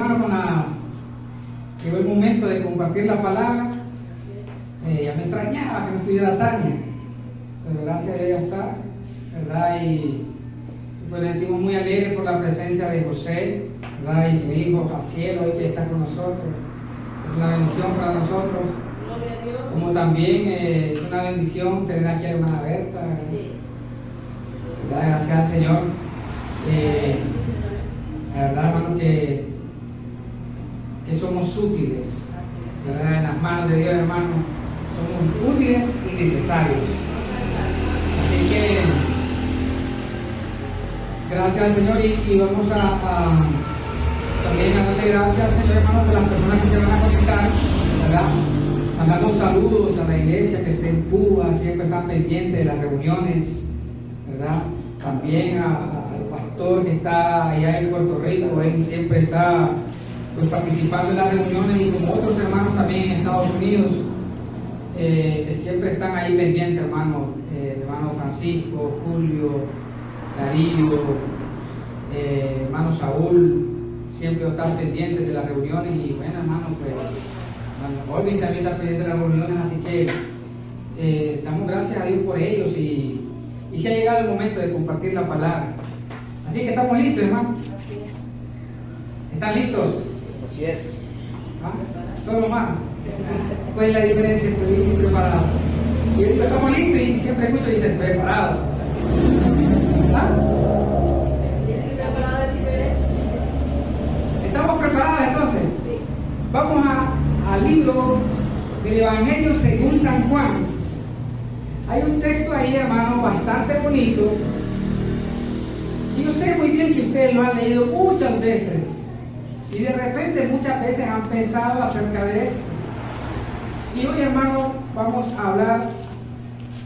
hermano, llegó el momento de compartir la palabra. Ya me extrañaba que no estuviera Tania, pero gracias a ella está, ¿verdad? Y pues nos sentimos muy alegres por la presencia de José, ¿verdad? Y su hijo Jaciel, hoy que está con nosotros. Es una bendición para nosotros. Gloria a Dios. Como también es una bendición tener aquí a la hermana Berta, ¿verdad? Gracias al Señor. La verdad, hermano, que somos útiles, ¿verdad? En las manos de Dios, hermano, somos útiles y necesarios. Así que gracias al Señor y vamos a también a darle gracias al Señor, hermano, por las personas que se van a conectar, ¿verdad? Mandamos saludos a la iglesia que está en Cuba, siempre están pendientes de las reuniones, ¿verdad? También al pastor que está allá en Puerto Rico, él siempre está pues participando en las reuniones, y como otros hermanos también en Estados Unidos, que siempre están ahí pendientes, hermano. Hermano Francisco, Julio, Darío, hermano Saúl, siempre están pendientes de las reuniones. Y bueno, hermano, pues Olvin también está pendiente de las reuniones, así que damos gracias a Dios por ellos, y se ha llegado el momento de compartir la palabra. Así que estamos listos, hermano. ¿Están listos? Así es. ¿Ah? Solo más. ¿Cuál es la diferencia entre listo y preparado? Y yo digo, estamos listos, y siempre escucho y dicen preparado. ¿Ah? ¿Estamos preparados entonces? Sí. Vamos al libro del Evangelio según San Juan. Hay un texto ahí, hermano, bastante bonito. Y yo sé muy bien que ustedes lo han leído muchas veces. Y de repente muchas veces han pensado acerca de eso. Y hoy, hermano, vamos a hablar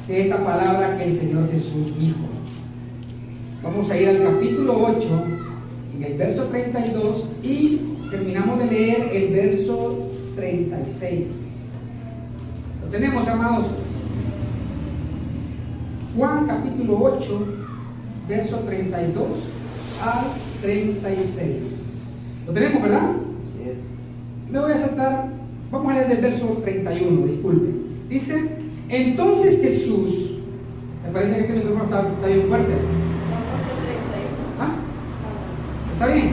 de esta palabra que el Señor Jesús dijo. Vamos a ir al capítulo 8, en el verso 32, y terminamos de leer el verso 36. Lo tenemos, amados. Juan capítulo 8, verso 32 al 36. Lo tenemos, ¿verdad? Así es. Me voy a saltar, vamos a leer del verso 31, disculpe. Dice: entonces Jesús, me parece que este micrófono está bien fuerte. ¿Ah? ¿Está bien?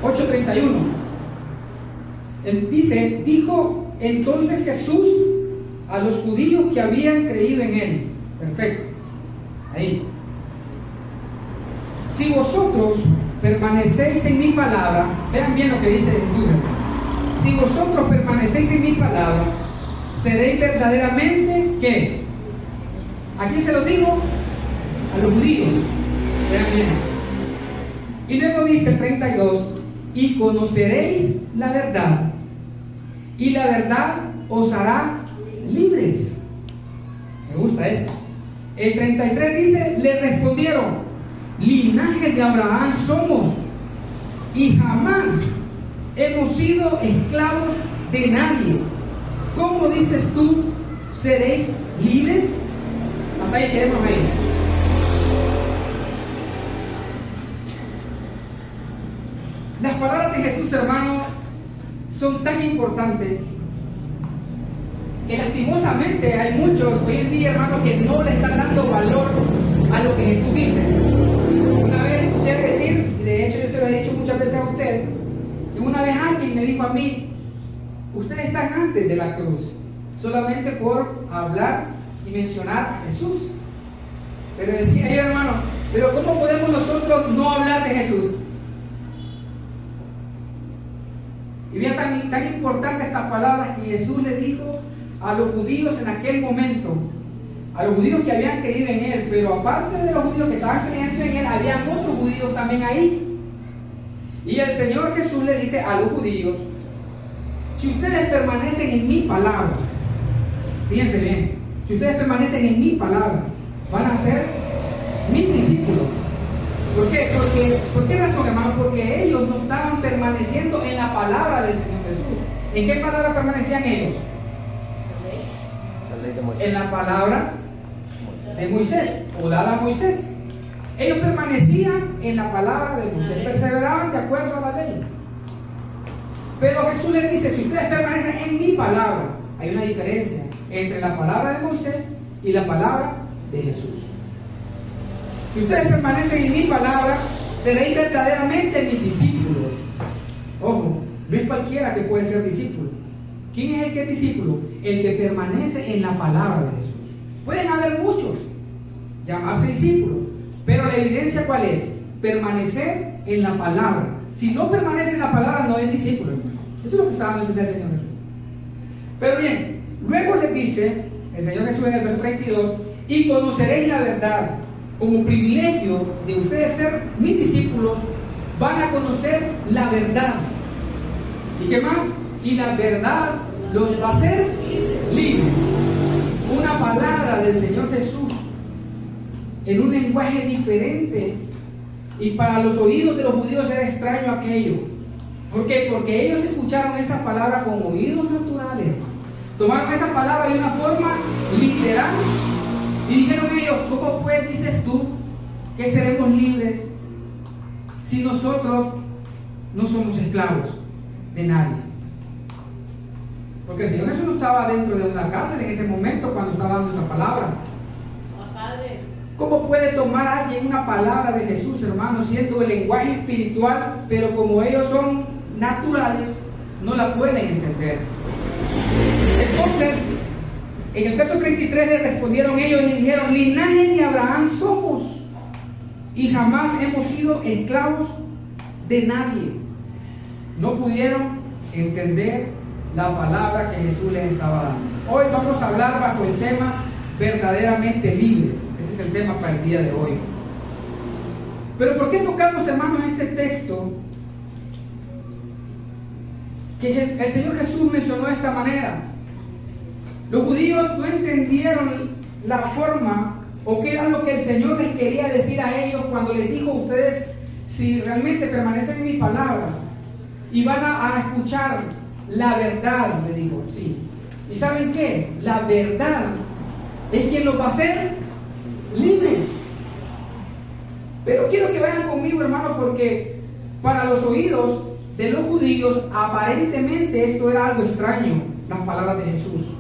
8:31. Dice: dijo entonces Jesús a los judíos que habían creído en él. Perfecto. Ahí. Si vosotros permanecéis en mi palabra, vean bien lo que dice Jesús. Si vosotros permanecéis en mi palabra, seréis verdaderamente, ¿qué? ¿A quién se lo digo? A los judíos. Vean bien. Y luego dice el 32: y conoceréis la verdad, y la verdad os hará libres. Me gusta esto. El 33 dice: le respondieron: linaje de Abraham somos, y jamás hemos sido esclavos de nadie. ¿Cómo dices tú, seréis libres? Hasta ahí queremos ir. Las palabras de Jesús, hermano, son tan importantes que lastimosamente hay muchos hoy en día, hermano, que no le están dando valor a lo que Jesús dice. Una vez escuché decir, y de hecho yo se lo he dicho muchas veces a usted, que una vez alguien me dijo a mí: ustedes están antes de la cruz, solamente por hablar y mencionar a Jesús. Pero decía yo, hermano, pero ¿cómo podemos nosotros no hablar de Jesús? Y vean tan importantes estas palabras que Jesús le dijo a los judíos en aquel momento, a los judíos que habían creído en él. Pero aparte de los judíos que estaban creyendo en él, habían otros judíos también ahí. Y el Señor Jesús le dice a los judíos: si ustedes permanecen en mi palabra, fíjense bien, si ustedes permanecen en mi palabra, van a ser mis discípulos. ¿Por qué? ¿Por qué razón, hermano? Porque ellos no estaban permaneciendo en la palabra del Señor Jesús. ¿En qué palabra permanecían ellos? La ley de Moisés. En la palabra de Moisés, o dada a Moisés. Ellos permanecían en la palabra de Moisés, perseveraban de acuerdo a la ley. Pero Jesús les dice, si ustedes permanecen en mi palabra, hay una diferencia entre la palabra de Moisés y la palabra de Jesús. Si ustedes permanecen en mi palabra, seréis verdaderamente mis discípulos. Ojo, no es cualquiera que puede ser discípulo. ¿Quién es el que es discípulo? El que permanece en la palabra de Jesús. Pueden haber muchos llamarse discípulos, pero la evidencia ¿cuál es? Permanecer en la palabra. Si no permanece en la palabra, no es discípulo, hermano. Eso es lo que estaba dando el Señor Jesús. Pero bien, luego les dice el Señor Jesús en el verso 32: y conoceréis la verdad. Como privilegio de ustedes ser mis discípulos, van a conocer la verdad. ¿Y qué más? Y la verdad los va a hacer libres. Una palabra del Señor Jesús en un lenguaje diferente, y para los oídos de los judíos era extraño aquello. ¿Por qué? Porque ellos escucharon esa palabra con oídos naturales, tomaron esa palabra de una forma literal y dijeron ellos: ¿cómo pues dices tú que seremos libres si nosotros no somos esclavos de nadie? Porque el Señor Jesús no estaba dentro de una cárcel en ese momento cuando estaba dando esa palabra. ¿Cómo puede tomar alguien una palabra de Jesús, hermano, siendo el lenguaje espiritual, pero como ellos son naturales, no la pueden entender? Entonces, en el verso 33 le respondieron ellos y dijeron: linaje de Abraham somos, y jamás hemos sido esclavos de nadie. No pudieron entender la palabra que Jesús les estaba dando. Hoy vamos a hablar bajo el tema verdaderamente libres. Ese es el tema para el día de hoy. Pero ¿por qué tocamos, hermanos, este texto? Que el Señor Jesús mencionó de esta manera. Los judíos no entendieron la forma o qué era lo que el Señor les quería decir a ellos cuando les dijo: ustedes, si realmente permanecen en mi palabra y van a escuchar la verdad, le dijo, sí. ¿Y saben qué? La verdad es quien los va a hacer libres. Pero quiero que vayan conmigo, hermano, porque para los oídos de los judíos aparentemente esto era algo extraño, las palabras de Jesús.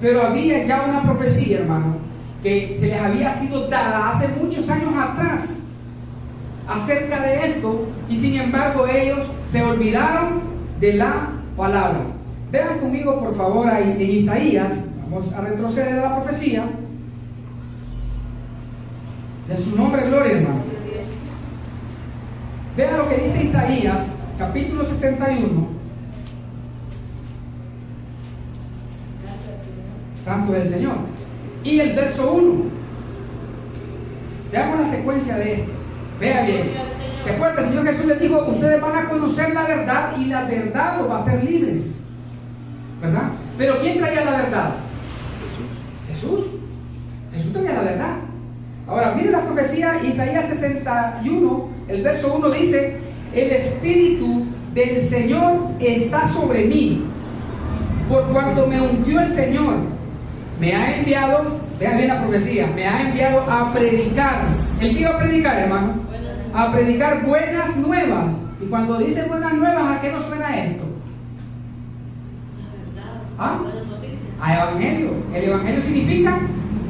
Pero había ya una profecía, hermano, que se les había sido dada hace muchos años atrás acerca de esto, y sin embargo ellos se olvidaron de la palabra. Vean conmigo, por favor, ahí en Isaías. Vamos a retroceder a la profecía. De su nombre, gloria, hermano. Vean lo que dice Isaías, capítulo 61. Santo es el Señor. Y el verso 1. Veamos la secuencia de esto. Vean bien. ¿Se acuerdan? El Señor Jesús les dijo: ustedes van a conocer la verdad y la verdad los va a hacer libres. ¿Verdad? Pero ¿quién traía la verdad? Jesús. Jesús traía la verdad. Ahora, miren la profecía, Isaías 61, el verso 1 dice: el Espíritu del Señor está sobre mí, por cuanto me ungió el Señor. Me ha enviado, vean bien la profecía, me ha enviado a predicar. ¿El que iba a predicar, hermano? A predicar buenas nuevas. Y cuando dice buenas nuevas, ¿a qué nos suena esto? ¿Ah? A evangelio. El evangelio significa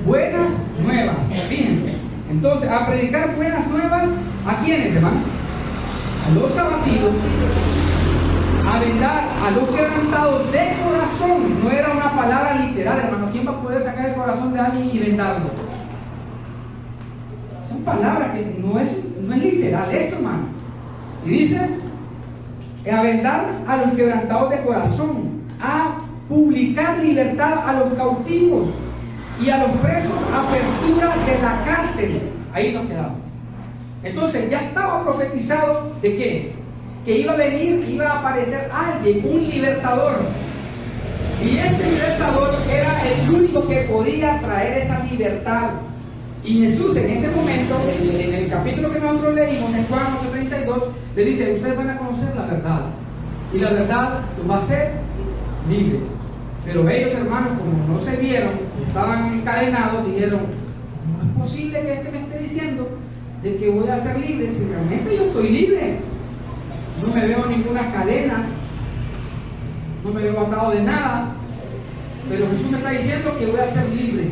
buenas nuevas. Fíjense. Entonces, a predicar buenas nuevas, ¿a quiénes, hermano? A los abatidos, a vendar a los quebrantados de corazón. No era una palabra literal, hermano. ¿Quién va a poder sacar el corazón de alguien y vendarlo? Son palabras que no es literal esto, hermano. Y dice: a vendar a los quebrantados de corazón, a publicar libertad a los cautivos y a los presos apertura de la cárcel. Ahí nos quedamos. Entonces ya estaba profetizado de qué, que iba a venir, iba a aparecer alguien, un libertador, y este libertador era el único que podía traer esa libertad. Y Jesús en este momento, en el capítulo que nosotros leímos en Juan 8:32, le dice: ustedes van a conocer la verdad y la verdad los va a hacer libres. Pero ellos, hermanos, como no se vieron, estaban encadenados, dijeron: ¿cómo es posible que este me esté diciendo de que voy a ser libre si realmente yo estoy libre? No me veo ninguna cadenas, no me veo atado de nada, pero Jesús me está diciendo que voy a ser libre.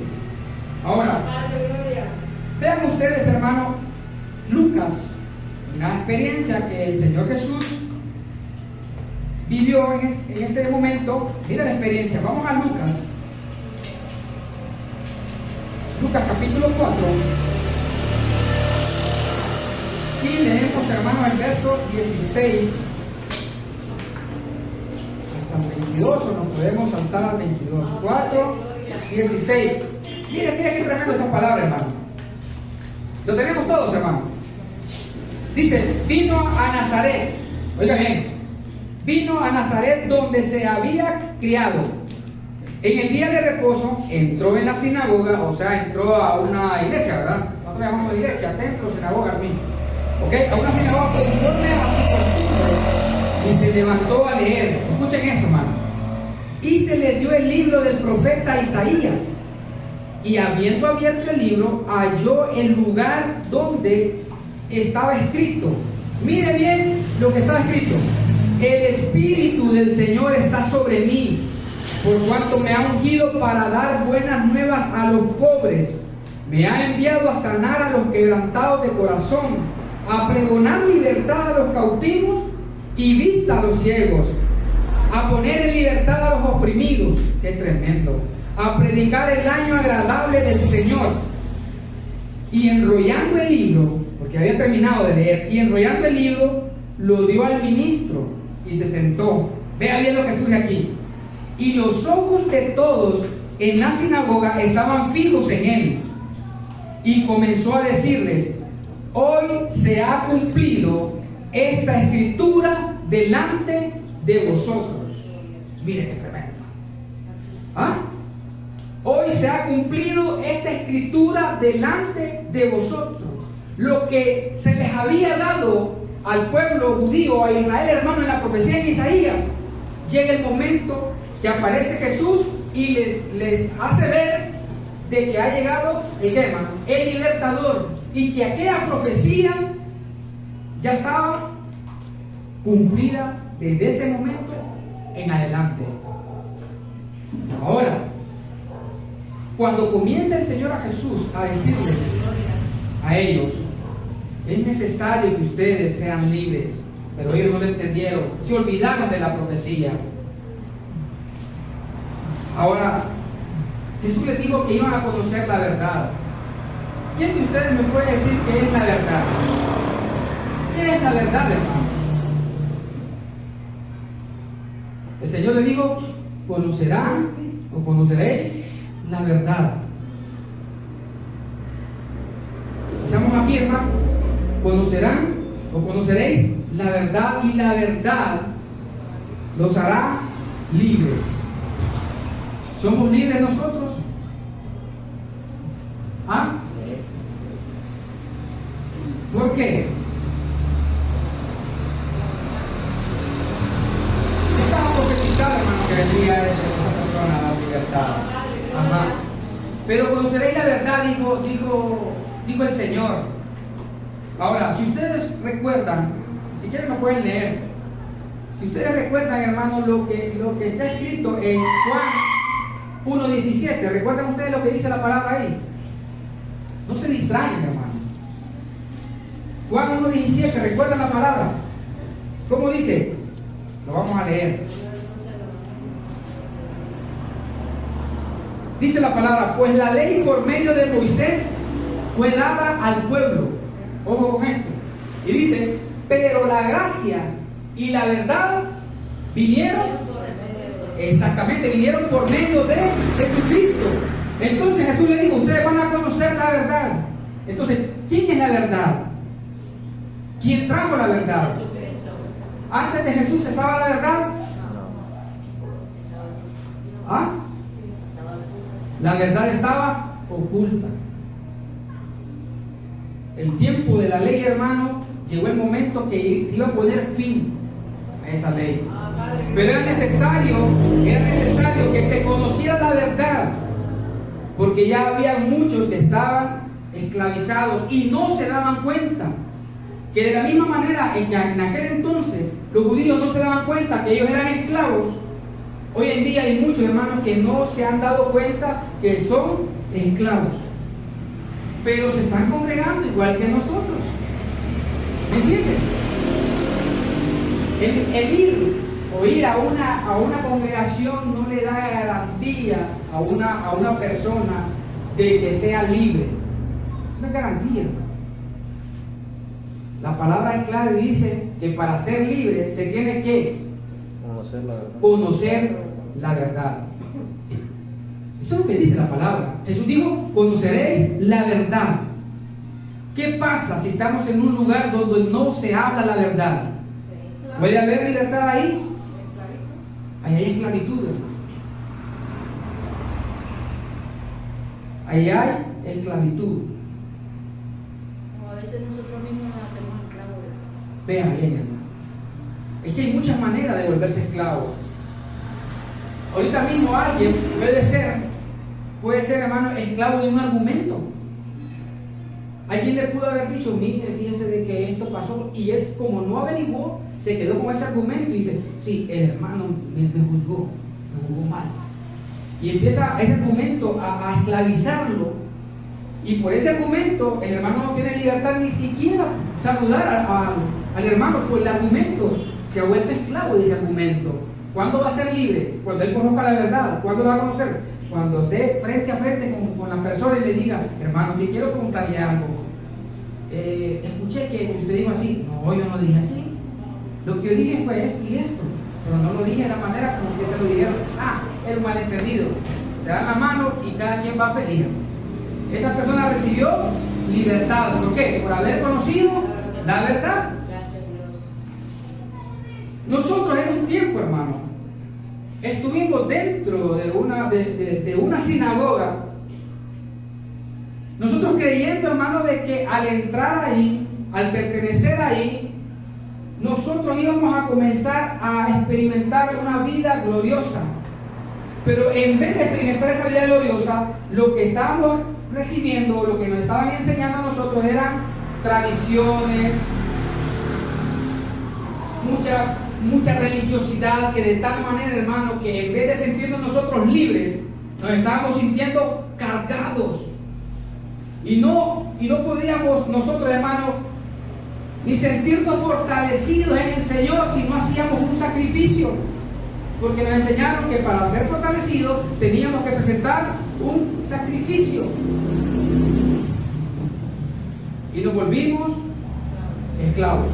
Ahora, vean ustedes, hermano, Lucas, una experiencia que el Señor Jesús vivió en ese momento. Mira la experiencia. Vamos a Lucas capítulo 4 y leemos, hermano, el verso 16 hasta el 22, o nos podemos saltar al 22. 4, 16. Mire qué tremendo esta palabra, hermano. Lo tenemos todos, hermano. Dice: vino a Nazaret. Oiga bien, vino a Nazaret, donde se había criado. En el día de reposo entró en la sinagoga, o sea, entró a una iglesia, ¿verdad? Nosotros llamamos iglesia, templo, sinagoga, al mismo. ¿Ok? A una sinagoga conforme a su costumbre, y se levantó a leer. Escuchen esto, hermano. Y se le dio el libro del profeta Isaías. Y habiendo abierto el libro, halló el lugar donde estaba escrito. Mire bien lo que estaba escrito: el Espíritu del Señor está sobre mí, por cuanto me ha ungido para dar buenas nuevas a los pobres. Me ha enviado a sanar a los quebrantados de corazón, a pregonar libertad a los cautivos y vista a los ciegos, a poner en libertad a los oprimidos. ¡Qué tremendo! A predicar el año agradable del Señor. Y enrollando el libro, porque había terminado de leer, y enrollando el libro, lo dio al ministro y se sentó. Vea bien lo que surge aquí. Y los ojos de todos en la sinagoga estaban fijos en él. Y comenzó a decirles: hoy se ha cumplido esta escritura delante de vosotros. Mire qué tremendo. ¿Ah? Hoy se ha cumplido esta escritura delante de vosotros. Lo que se les había dado al pueblo judío, a Israel, hermano, en la profecía de Isaías, llega el momento que aparece Jesús y les hace ver de que ha llegado el libertador, y que aquella profecía ya estaba cumplida desde ese momento en adelante. Ahora, cuando comienza el Señor a Jesús a decirles a ellos: es necesario que ustedes sean libres, pero ellos no lo entendieron, se olvidaron de la profecía. Ahora, Jesús les dijo que iban a conocer la verdad. ¿Quién de ustedes me puede decir qué es la verdad? ¿Qué es la verdad, hermano? El Señor les dijo: conocerán o conoceréis la verdad. Estamos aquí, hermano. Conocerán o conoceréis la verdad, y la verdad los hará libres. ¿Somos libres nosotros? ¿Ah? ¿Por qué? Estaba profetizado, hermano, que vendría esa persona a la libertad. Ajá. Pero conoceréis la verdad, dijo el Señor. Ahora, si ustedes recuerdan, si quieren lo pueden leer. Si ustedes recuerdan, hermano, lo que está escrito en Juan 1:17, ¿recuerdan ustedes lo que dice la palabra ahí? No se distraigan, hermano. Juan 1:17, ¿recuerdan la palabra? ¿Cómo dice? Lo vamos a leer. Dice la palabra: pues la ley por medio de Moisés fue dada al pueblo. Ojo con esto. Y dice: pero la gracia y la verdad vinieron. Exactamente, vinieron por medio de Jesucristo. Entonces Jesús le dijo: ustedes van a conocer la verdad. Entonces, ¿quién es la verdad? ¿Quién trajo la verdad? Antes de Jesús estaba la verdad. ¿Ah? La verdad estaba oculta. El tiempo de la ley, hermano, llegó el momento que se iba a poner fin a esa ley. Pero era necesario que se conociera la verdad, porque ya había muchos que estaban esclavizados y no se daban cuenta que de la misma manera en que en aquel entonces los judíos no se daban cuenta que ellos eran esclavos, Hoy en día hay muchos hermanos que no se han dado cuenta que son esclavos, pero se están congregando igual que nosotros. ¿Me entienden? El ir a una congregación no le da garantía a una persona de que sea libre. No es garantía. La palabra es clara y dice que para ser libre se tiene que conocer la verdad. Eso es lo que dice la palabra. Jesús dijo: conoceréis la verdad. ¿Qué pasa si estamos en un lugar donde no se habla la verdad? ¿Puede haber libertad ahí? Ahí hay esclavitud. Ahí hay esclavitud. O a veces nosotros mismos nos hacemos esclavos. Vea bien, hermano. Es que hay muchas maneras de volverse esclavo. Ahorita mismo alguien puede ser, hermano, esclavo de un argumento. Alguien le pudo haber dicho: mire, fíjese de que esto pasó, y él, como no averiguó, se quedó con ese argumento y dice: sí, el hermano me juzgó mal. Y empieza ese argumento a esclavizarlo, y por ese argumento el hermano no tiene libertad ni siquiera saludar al hermano, por el argumento se ha vuelto esclavo de ese argumento. ¿Cuándo va a ser libre? Cuando él conozca la verdad. ¿Cuándo la va a conocer? Cuando esté frente a frente con la persona y le diga: hermano, si quiero preguntarle algo, escuché que usted dijo así. No, yo no dije así. Lo que yo dije fue esto y esto, pero no lo dije de la manera como que se lo dijeron. Es un malentendido. Se dan la mano y cada quien va feliz. Esa persona recibió libertad. ¿Por qué? Por haber conocido la verdad. Gracias, Dios. Nosotros en un tiempo, hermano, estuvimos dentro de una sinagoga. Nosotros creyendo, hermano, de que al entrar ahí, al pertenecer ahí, nosotros íbamos a comenzar a experimentar una vida gloriosa. Pero en vez de experimentar esa vida gloriosa, lo que estábamos recibiendo, lo que nos estaban enseñando a nosotros eran tradiciones, mucha religiosidad, que de tal manera, hermano, que en vez de sentirnos nosotros libres, nos estábamos sintiendo cargados. Y no podíamos nosotros, hermano, ni sentirnos fortalecidos en el Señor si no hacíamos un sacrificio. Porque nos enseñaron que para ser fortalecidos teníamos que presentar un sacrificio. Y nos volvimos esclavos.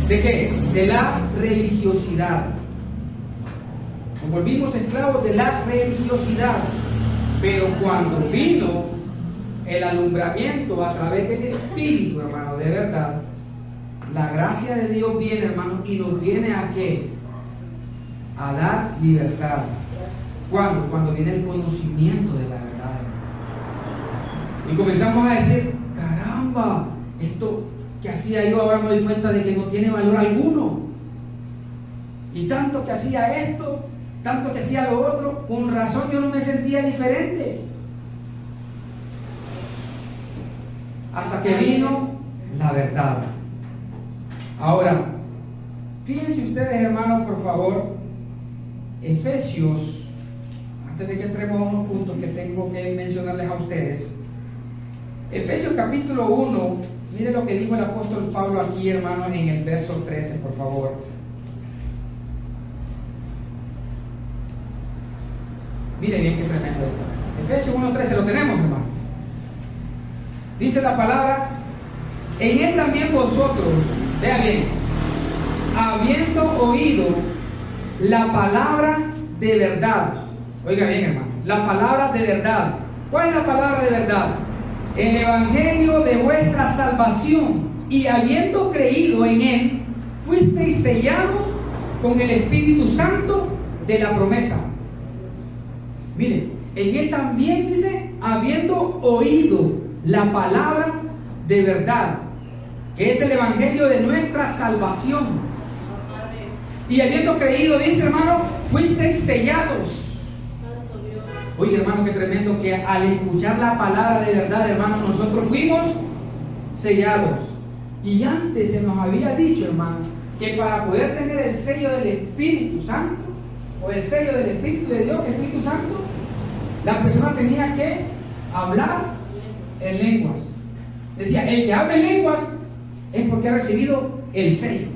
¿De qué? De la religiosidad. Nos volvimos esclavos de la religiosidad. Pero cuando vino el alumbramiento a través del Espíritu, hermano, de verdad, la gracia de Dios viene, hermano, y nos viene ¿a qué? A dar libertad. ¿Cuándo? Cuando viene el conocimiento de la verdad, hermano. Y comenzamos a decir: caramba, esto que hacía yo ahora me doy cuenta de que no tiene valor alguno. Y tanto que hacía esto, tanto que hacía lo otro, con razón yo no me sentía diferente. Hasta que vino la verdad. Ahora, fíjense ustedes, hermanos, por favor, Efesios, antes de que entremos a unos puntos que tengo que mencionarles a ustedes. Efesios capítulo 1, mire lo que dijo el apóstol Pablo aquí, hermano, en el verso 13, por favor. Mire bien qué tremendo esto. Efesios 1:13, lo tenemos, hermano. Dice la palabra: en él también vosotros, vea bien, habiendo oído la palabra de verdad. Oiga bien, hermano, la palabra de verdad. ¿Cuál es la palabra de verdad? El evangelio de vuestra salvación, y habiendo creído en él, fuisteis sellados con el Espíritu Santo de la promesa. Mire, en él también dice: habiendo oído la palabra de verdad, que es el evangelio de nuestra salvación, y habiendo creído, dice, hermano, fuisteis sellados. Oye, hermano, qué tremendo que al escuchar la palabra de verdad, hermano, nosotros fuimos sellados. Y antes se nos había dicho, hermano, que para poder tener el sello del Espíritu Santo o el sello del Espíritu de Dios, Espíritu Santo, la persona tenía que hablar en lenguas. Decía, el que habla en lenguas es porque ha recibido el sello.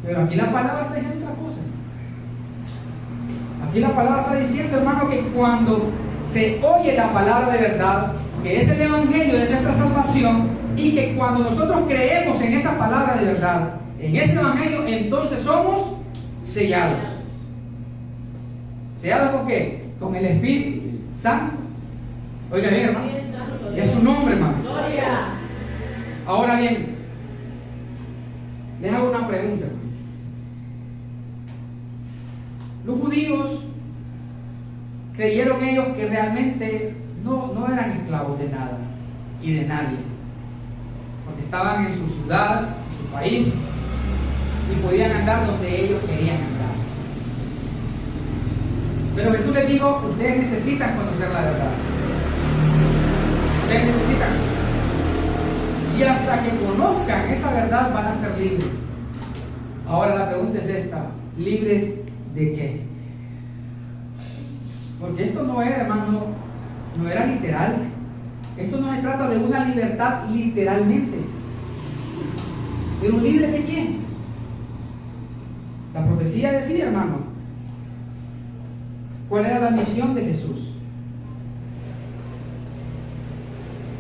Pero aquí la palabra está diciendo otra cosa. Aquí la palabra está diciendo, hermano, que cuando se oye la palabra de verdad, que es el evangelio de nuestra salvación, y que cuando nosotros creemos en esa palabra de verdad, en ese evangelio, entonces somos sellados. ¿Sellados con qué? Con el Espíritu Santo. Oiga bien, hermano, es su nombre, hermano. Ahora bien, les hago una pregunta. Los judíos creyeron ellos que realmente no eran esclavos de nada y de nadie, porque estaban en su ciudad, en su país, y podían andar donde ellos querían andar. Pero Jesús les dijo, ustedes necesitan conocer la verdad. Ustedes necesitan. Y hasta que conozcan esa verdad van a ser libres. Ahora la pregunta es esta: ¿libres de qué? Porque esto no era, hermano, no era literal. Esto no se trata de una libertad literalmente. ¿Pero libres de qué? La profecía decía, hermano, ¿cuál era la misión de Jesús?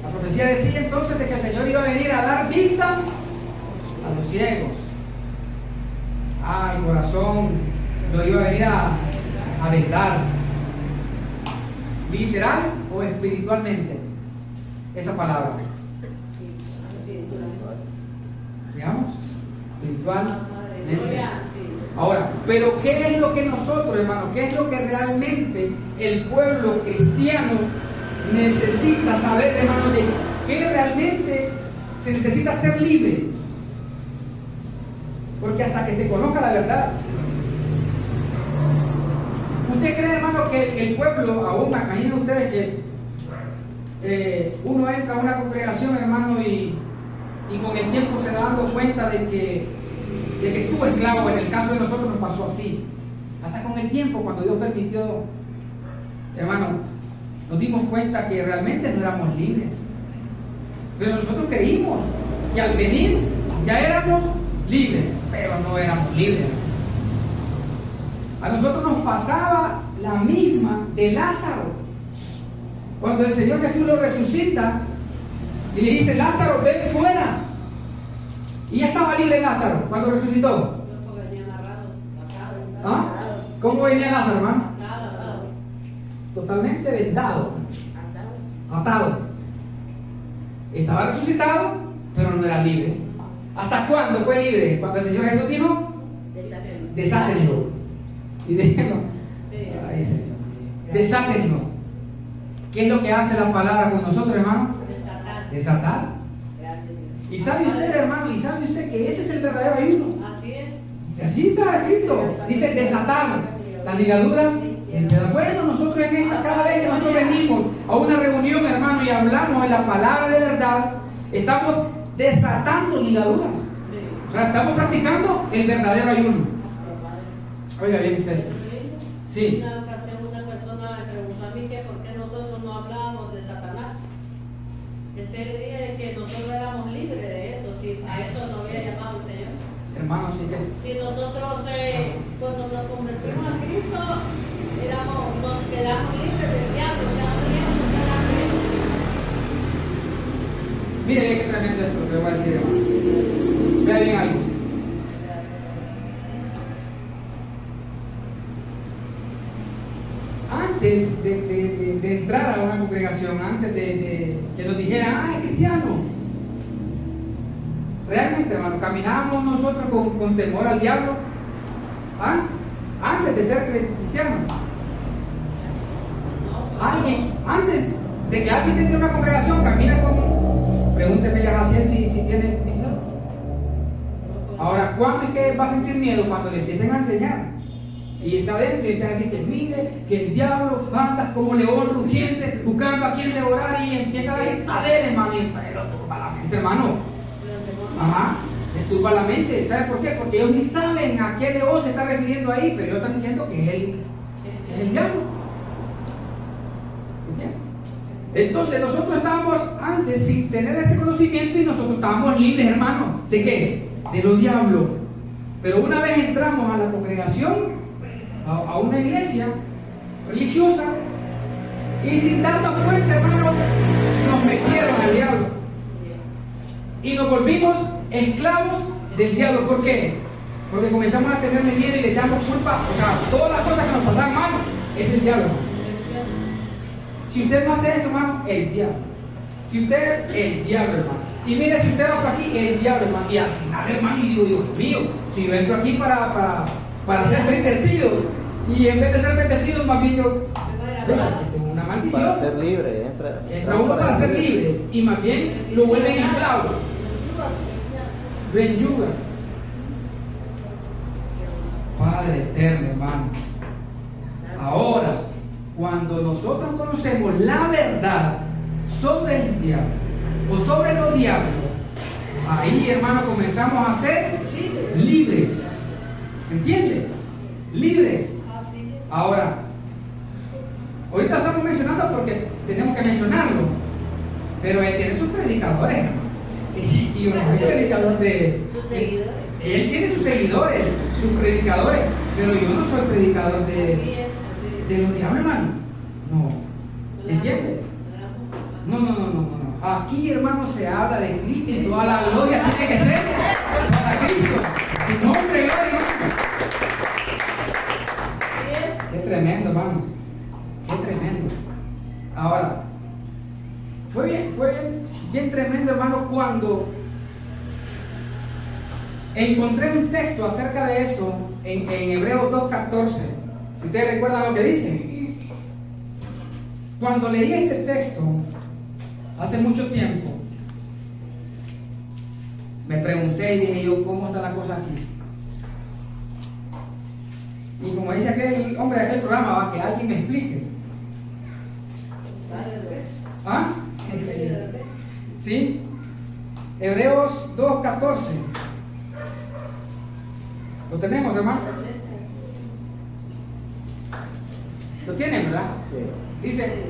La profecía decía entonces de que el Señor iba a venir a dar vista a los ciegos. El corazón lo iba a venir a vendar. ¿Literal o espiritualmente? Esa palabra. Digamos, espiritualmente. Ahora, pero ¿qué es lo que nosotros, hermano? ¿Qué es lo que realmente el pueblo cristiano necesita saber, hermano? De que realmente se necesita ser libre. Porque hasta que se conozca la verdad. ¿Usted cree, hermano, que el pueblo, aún, imaginen ustedes que uno entra a una congregación, hermano, y con el tiempo se da dando cuenta de que estuvo esclavo? En el caso de nosotros nos pasó así. Hasta con el tiempo, cuando Dios permitió, hermano, nos dimos cuenta que realmente no éramos libres. Pero nosotros creímos que al venir ya éramos libres, pero no éramos libres. A nosotros nos pasaba la misma de Lázaro. Cuando el Señor Jesús lo resucita y le dice, Lázaro, ven fuera. Y ya estaba libre Lázaro cuando resucitó. ¿Ah? ¿Cómo venía Lázaro, hermano? Totalmente vendado, atado. Estaba resucitado, pero no era libre. ¿Hasta cuándo fue libre? Cuando el Señor Jesús dijo, desátenlo. Y déjenlo. Ay, Señor. Desátenlo. ¿Qué es lo que hace la palabra con nosotros, hermano? Desatar. Y sabe usted, hermano, y sabe usted que ese es el verdadero ayuno. Así es. Así está escrito. Dice desatar las ligaduras. Bueno, nosotros en esta, cada vez que nosotros venimos a una reunión, hermano, y hablamos de la palabra de verdad, estamos desatando ligaduras. O sea, estamos practicando el verdadero ayuno. Oiga bien usted. Sí. Una ocasión una persona me preguntó a mí que por qué nosotros no hablábamos de Satanás. Le dije que nosotros éramos libres de eso, si a esto no había llamado el Señor. Hermano, sí que sí. Si nosotros cuando nos convertimos a Cristo, nos quedamos libres del diablo, ya no teníamos que estar libres. Mire bien qué tremendo esto que le voy a decir, hermano. Vea bien algo. Antes de entrar a una congregación, antes de que nos dijeran, es cristiano, realmente, hermano, caminábamos nosotros con temor al diablo. Antes de ser cristiano. Antes de que alguien entre una congregación, camina como, pregúnteme a Jaciel si tiene miedo. Ahora, ¿cuándo es que va a sentir miedo? Cuando le empiecen a enseñar. Y está dentro y empieza a decir que mire, que el diablo anda como león rugiente, buscando a quien devorar, y empieza a dar hermano, y pero turba la mente, hermano. Ajá. les turba la mente. ¿Saben por qué? Porque ellos ni saben a qué león se está refiriendo ahí, pero ellos están diciendo que es el diablo. ¿Entiendes? Entonces nosotros estábamos antes sin tener ese conocimiento y nosotros estábamos libres, hermano. ¿De qué? De los diablos. Pero una vez entramos a la congregación, a una iglesia religiosa, y sin darnos cuenta, hermano, nos metieron al diablo. Y nos volvimos esclavos del diablo. ¿Por qué? Porque comenzamos a tenerle miedo y le echamos culpa. O sea, todas las cosas que nos pasaban mal es el diablo. Si usted no hace esto, hermano, el diablo. Si usted, el diablo, hermano. Y mire, si usted va por aquí, el diablo, hermano. Y al final, hermano, y digo, Dios mío, si yo entro aquí para ser bendecido, y en vez de ser bendecido, más bien yo tengo una maldición. Para ser libre, entra uno para ser libre, y más bien lo vuelven esclavo. Lo enyuga. Padre eterno, hermano. Ahora, cuando nosotros conocemos la verdad sobre el diablo o sobre los diablos, ahí, hermano, comenzamos a ser libres. ¿Entiendes? Libres. Ahora, ahorita estamos mencionando porque tenemos que mencionarlo, pero él tiene sus predicadores, hermano. Y yo no soy predicador de sus seguidores. Él tiene sus seguidores, sus predicadores, pero yo no soy predicador de los diablos, hermano. No. ¿Entiendes? No. Aquí, hermano, se habla de Cristo y toda la gloria tiene que ser para Cristo. Su nombre, gloria, hermano. Qué tremendo, hermano. Qué tremendo. Ahora, fue bien tremendo, hermano, cuando encontré un texto acerca de eso en Hebreos 2:14. Si ustedes recuerdan lo que dice. Cuando leí este texto hace mucho tiempo, me pregunté y dije yo, ¿cómo está la cosa aquí? Y como dice aquel hombre de aquel programa, va, que alguien me explique. ¿Ah? ¿Sí? Hebreos 2:14. ¿Lo tenemos, hermano? ¿Lo tienen, verdad? Sí. Dice,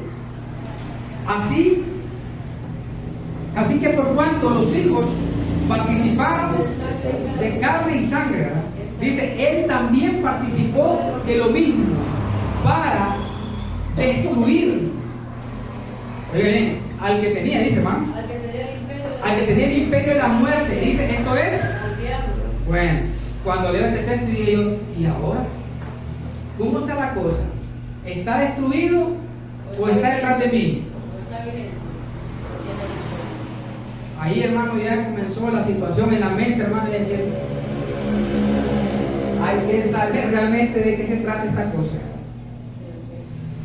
así que por cuanto los hijos participaron de carne y sangre, ¿verdad? Dice, él también participó de lo mismo para destruir. Oigan, al que tenía, dice, hermano, al que tenía el imperio de la muerte. Dice, esto es al diablo. bueno. Cuando leo este texto y dije yo, ¿y ahora? ¿Cómo está la cosa? ¿Está destruido o está detrás de mí? Ahí, hermano, ya comenzó la situación en la mente, hermano, y decir, hay que saber realmente de qué se trata esta cosa.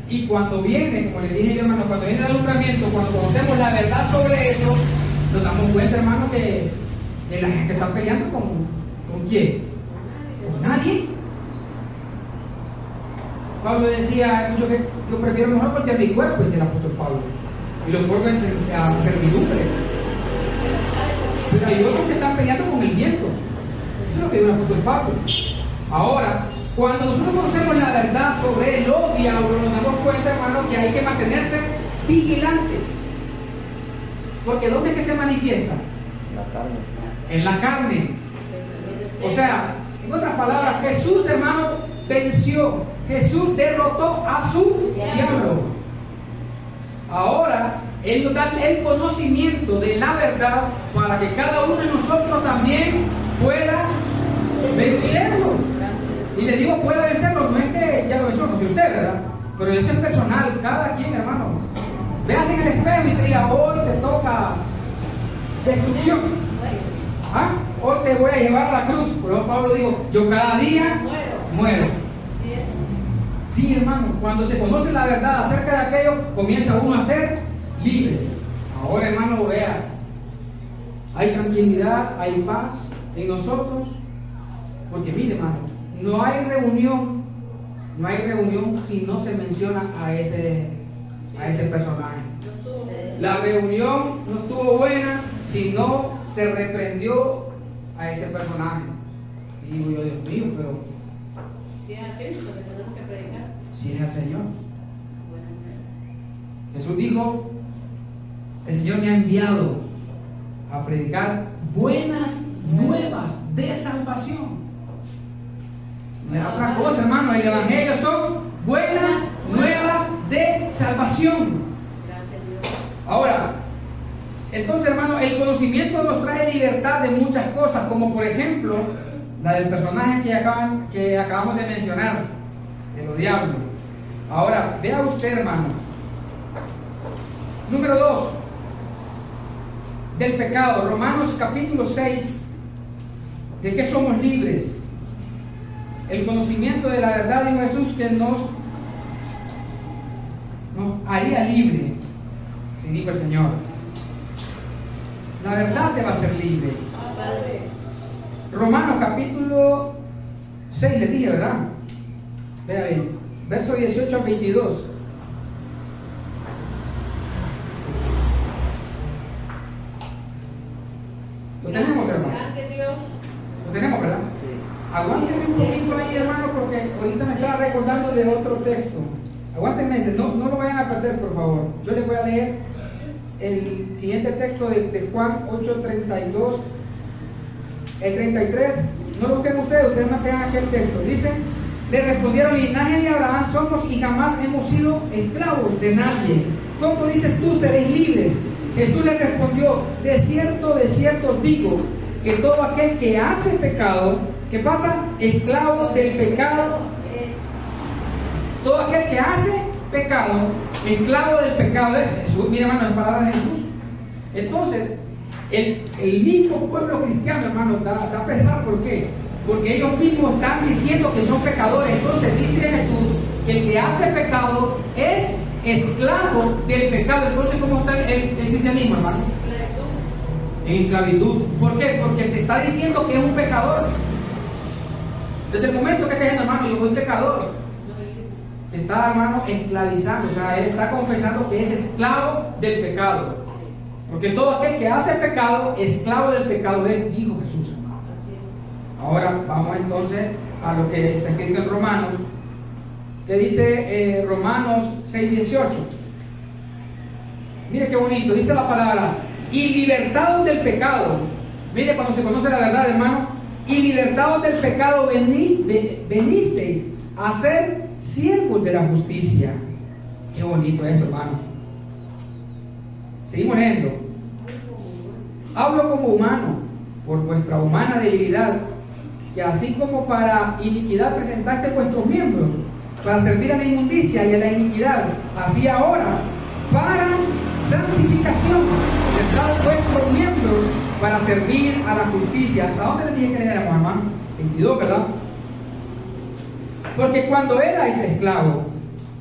Y cuando viene, como le dije yo, hermano, cuando viene el alumbramiento, cuando conocemos la verdad sobre eso, nos damos cuenta, hermano, que la gente está peleando ¿con quién? ¿Con nadie? Pablo decía mucho que yo prefiero mejor voltear mi cuerpo, dice el apóstol Pablo, y los cuerpos a servidumbre. Pero hay otros que están peleando con el viento. Eso es lo que dice el apóstol Pablo. Ahora, cuando nosotros conocemos la verdad sobre los diablos, nos damos cuenta, hermano, que hay que mantenerse vigilante. Porque ¿dónde es que se manifiesta? La carne. En la carne. O sea, en otras palabras, Jesús, hermano, venció. Jesús derrotó a su diablo. Ahora, Él nos da el conocimiento de la verdad para que cada uno de nosotros también pueda vencerlo. Y le digo, pueda vencerlo, no es que ya lo venció, no sé usted, ¿verdad? Pero esto es personal, cada quien, hermano. Véase en el espejo y te diga, hoy te toca destrucción. ¿Ah? Hoy te voy a llevar a la cruz. Por eso Pablo dijo, yo cada día muero. Sí, hermano, cuando se conoce la verdad acerca de aquello, comienza uno a ser libre. Ahora, hermano, vea, hay tranquilidad, hay paz en nosotros. Porque mire, hermano, no hay reunión si no se menciona a ese personaje. La reunión no estuvo buena si no se reprendió a ese personaje. Y digo yo, Dios mío, pero Si es a Cristo que tenemos que predicar. si es el Señor. Buena nueva. Jesús dijo, el Señor me ha enviado a predicar buenas nuevas de salvación. No era otra cosa, hermano. El Evangelio son buenas nuevas de salvación. Gracias a Dios. Ahora, entonces, hermano, el conocimiento nos trae libertad de muchas cosas, como por ejemplo la del personaje que acabamos de mencionar, de los diablos. Ahora, vea usted, hermano. Número 2, del pecado. Romanos capítulo 6. ¿De qué somos libres? El conocimiento de la verdad de Jesús que nos haría libre, si dijo el Señor. La verdad te va a hacer libre. Padre. Romanos capítulo 6, les dije, ¿verdad? Vea bien, verso 18 al 22. Lo tenemos, hermano. Grande Dios. Lo tenemos, ¿verdad? Aguántenme un poquito ahí, hermano, porque ahorita me estaba recordando de otro texto. Aguántenme ese, no lo vayan a perder, por favor. Yo les voy a leer el siguiente texto de Juan 8:32, el 33. No lo busquen ustedes mantengan aquel texto. Dice, le respondieron, linaje de Abraham somos y jamás hemos sido esclavos de nadie. ¿Cómo dices tú, seréis libres? Jesús le respondió, de cierto os digo, que todo aquel que hace pecado, ¿qué pasa? Esclavo del pecado. Todo aquel que hace pecado, esclavo del pecado es Jesús. Mira, hermano, es palabra de Jesús. Entonces, el mismo pueblo cristiano, hermano, da a pesar. ¿Por qué? Porque ellos mismos están diciendo que son pecadores. Entonces dice Jesús que el que hace pecado es esclavo del pecado. Entonces, ¿cómo está el cristianismo, hermano? En esclavitud. ¿Por qué? Porque se está diciendo que es un pecador. Desde el momento que te dicen, hermano, yo soy pecador, se está, hermano, esclavizando. O sea, él está confesando que es esclavo del pecado. Porque todo aquel que hace pecado, esclavo del pecado es, dijo Jesús, hermano. Ahora vamos entonces a lo que está escrito en Romanos, que dice Romanos 6:18. Mire qué bonito, dice la palabra, y libertados del pecado. Mire, cuando se conoce la verdad, hermano, y libertados del pecado venisteis a ser siervos de la justicia. Qué bonito esto, hermano. Seguimos leyendo. Hablo como humano, por vuestra humana debilidad, que así como para iniquidad presentaste vuestros miembros, para servir a la inmundicia y a la iniquidad, así ahora, para santificación, presentad vuestros miembros para servir a la justicia. ¿Hasta dónde les dije que leéramos, hermano? 22, ¿verdad? Porque cuando erais esclavo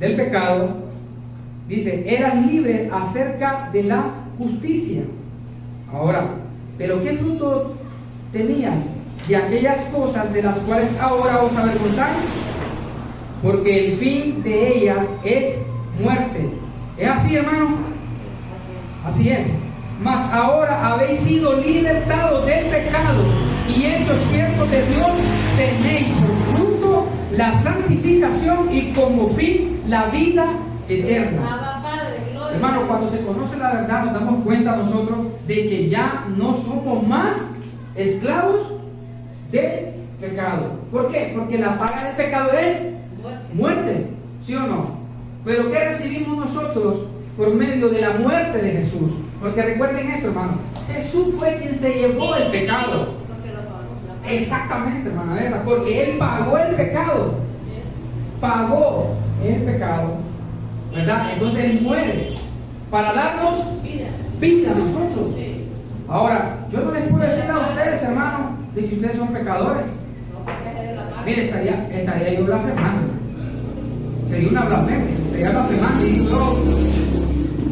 del pecado, dice, eras libre acerca de la justicia. Ahora, ¿pero qué fruto tenías de aquellas cosas de las cuales ahora os avergonzáis? Porque el fin de ellas es muerte. ¿Es así, hermano? Así es. Mas ahora habéis sido libertados del pecado y hechos siervos de Dios, tenéis por fruto la santificación y como fin la vida eterna. Hermano, cuando se conoce la verdad nos damos cuenta nosotros de que ya no somos más esclavos del pecado. ¿Por qué? Porque la paga del pecado es muerte, ¿sí o no? Pero ¿qué recibimos nosotros por medio de la muerte de Jesús? Porque recuerden esto, hermano, Jesús fue quien se llevó el pecado. Exactamente, hermano, ¿verdad? Porque Él pagó el pecado. Pagó el pecado, ¿verdad? Entonces Él muere para darnos vida a nosotros. Ahora, yo no les puedo decir a ustedes, hermano, de que ustedes son pecadores. Mire, estaría yo blasfemando. Sería una blasfemia. Estaría blasfemando y digo yo,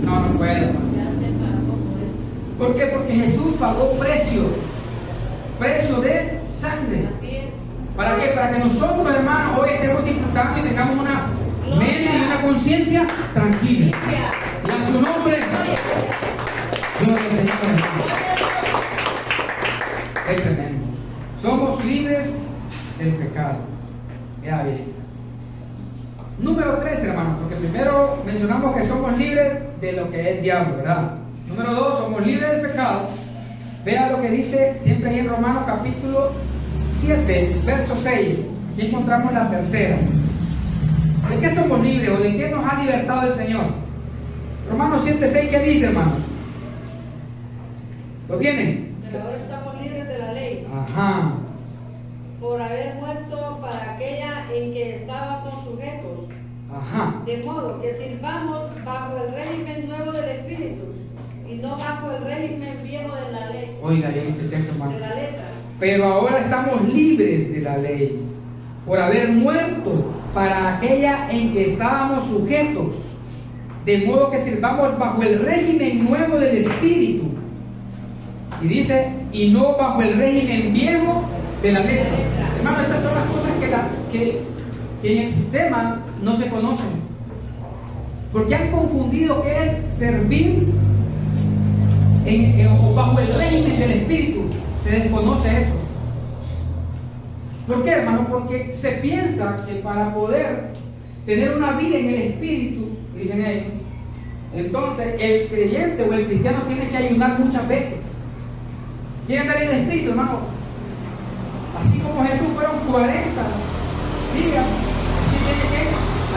no puedo. ¿Por qué? Porque Jesús pagó precio de sangre. ¿Para qué? Para que nosotros, hermanos, hoy estemos disfrutando y tengamos una mente y una conciencia tranquila. Y a su nombre, Dios le Señor. Es tremendo. Mira bien. Número 3, hermano, porque primero mencionamos que somos libres de lo que es diablo, ¿verdad? Número 2, somos libres del pecado. Vea lo que dice siempre ahí en Romanos capítulo 7, verso 6. Aquí encontramos la tercera. ¿De qué somos libres o de qué nos ha libertado el Señor? Romanos 7, 6, ¿qué dice, hermano? ¿Lo tienen? Pero ahora estamos libres de la ley, Ajá. por haber muerto para aquella en que estábamos sujetos, Ajá. de modo que sirvamos bajo el régimen nuevo del Espíritu y no bajo el régimen viejo de la ley, Oiga bien este texto, hermano. de la letra. Pero ahora estamos libres de la ley, por haber muerto para aquella en que estábamos sujetos, de modo que sirvamos bajo el régimen nuevo del Espíritu. Y dice, y no bajo el régimen viejo de la letra. Hermano, estas son las cosas que en el sistema no se conocen. Porque han confundido qué es servir o bajo el régimen del Espíritu. Se desconoce eso. ¿Por qué, hermano? Porque se piensa que para poder tener una vida en el Espíritu, dicen ellos, entonces el creyente o el cristiano tiene que ayunar muchas veces. Quiere andar en el Espíritu, hermano. Así como Jesús fueron 40 días, así tiene que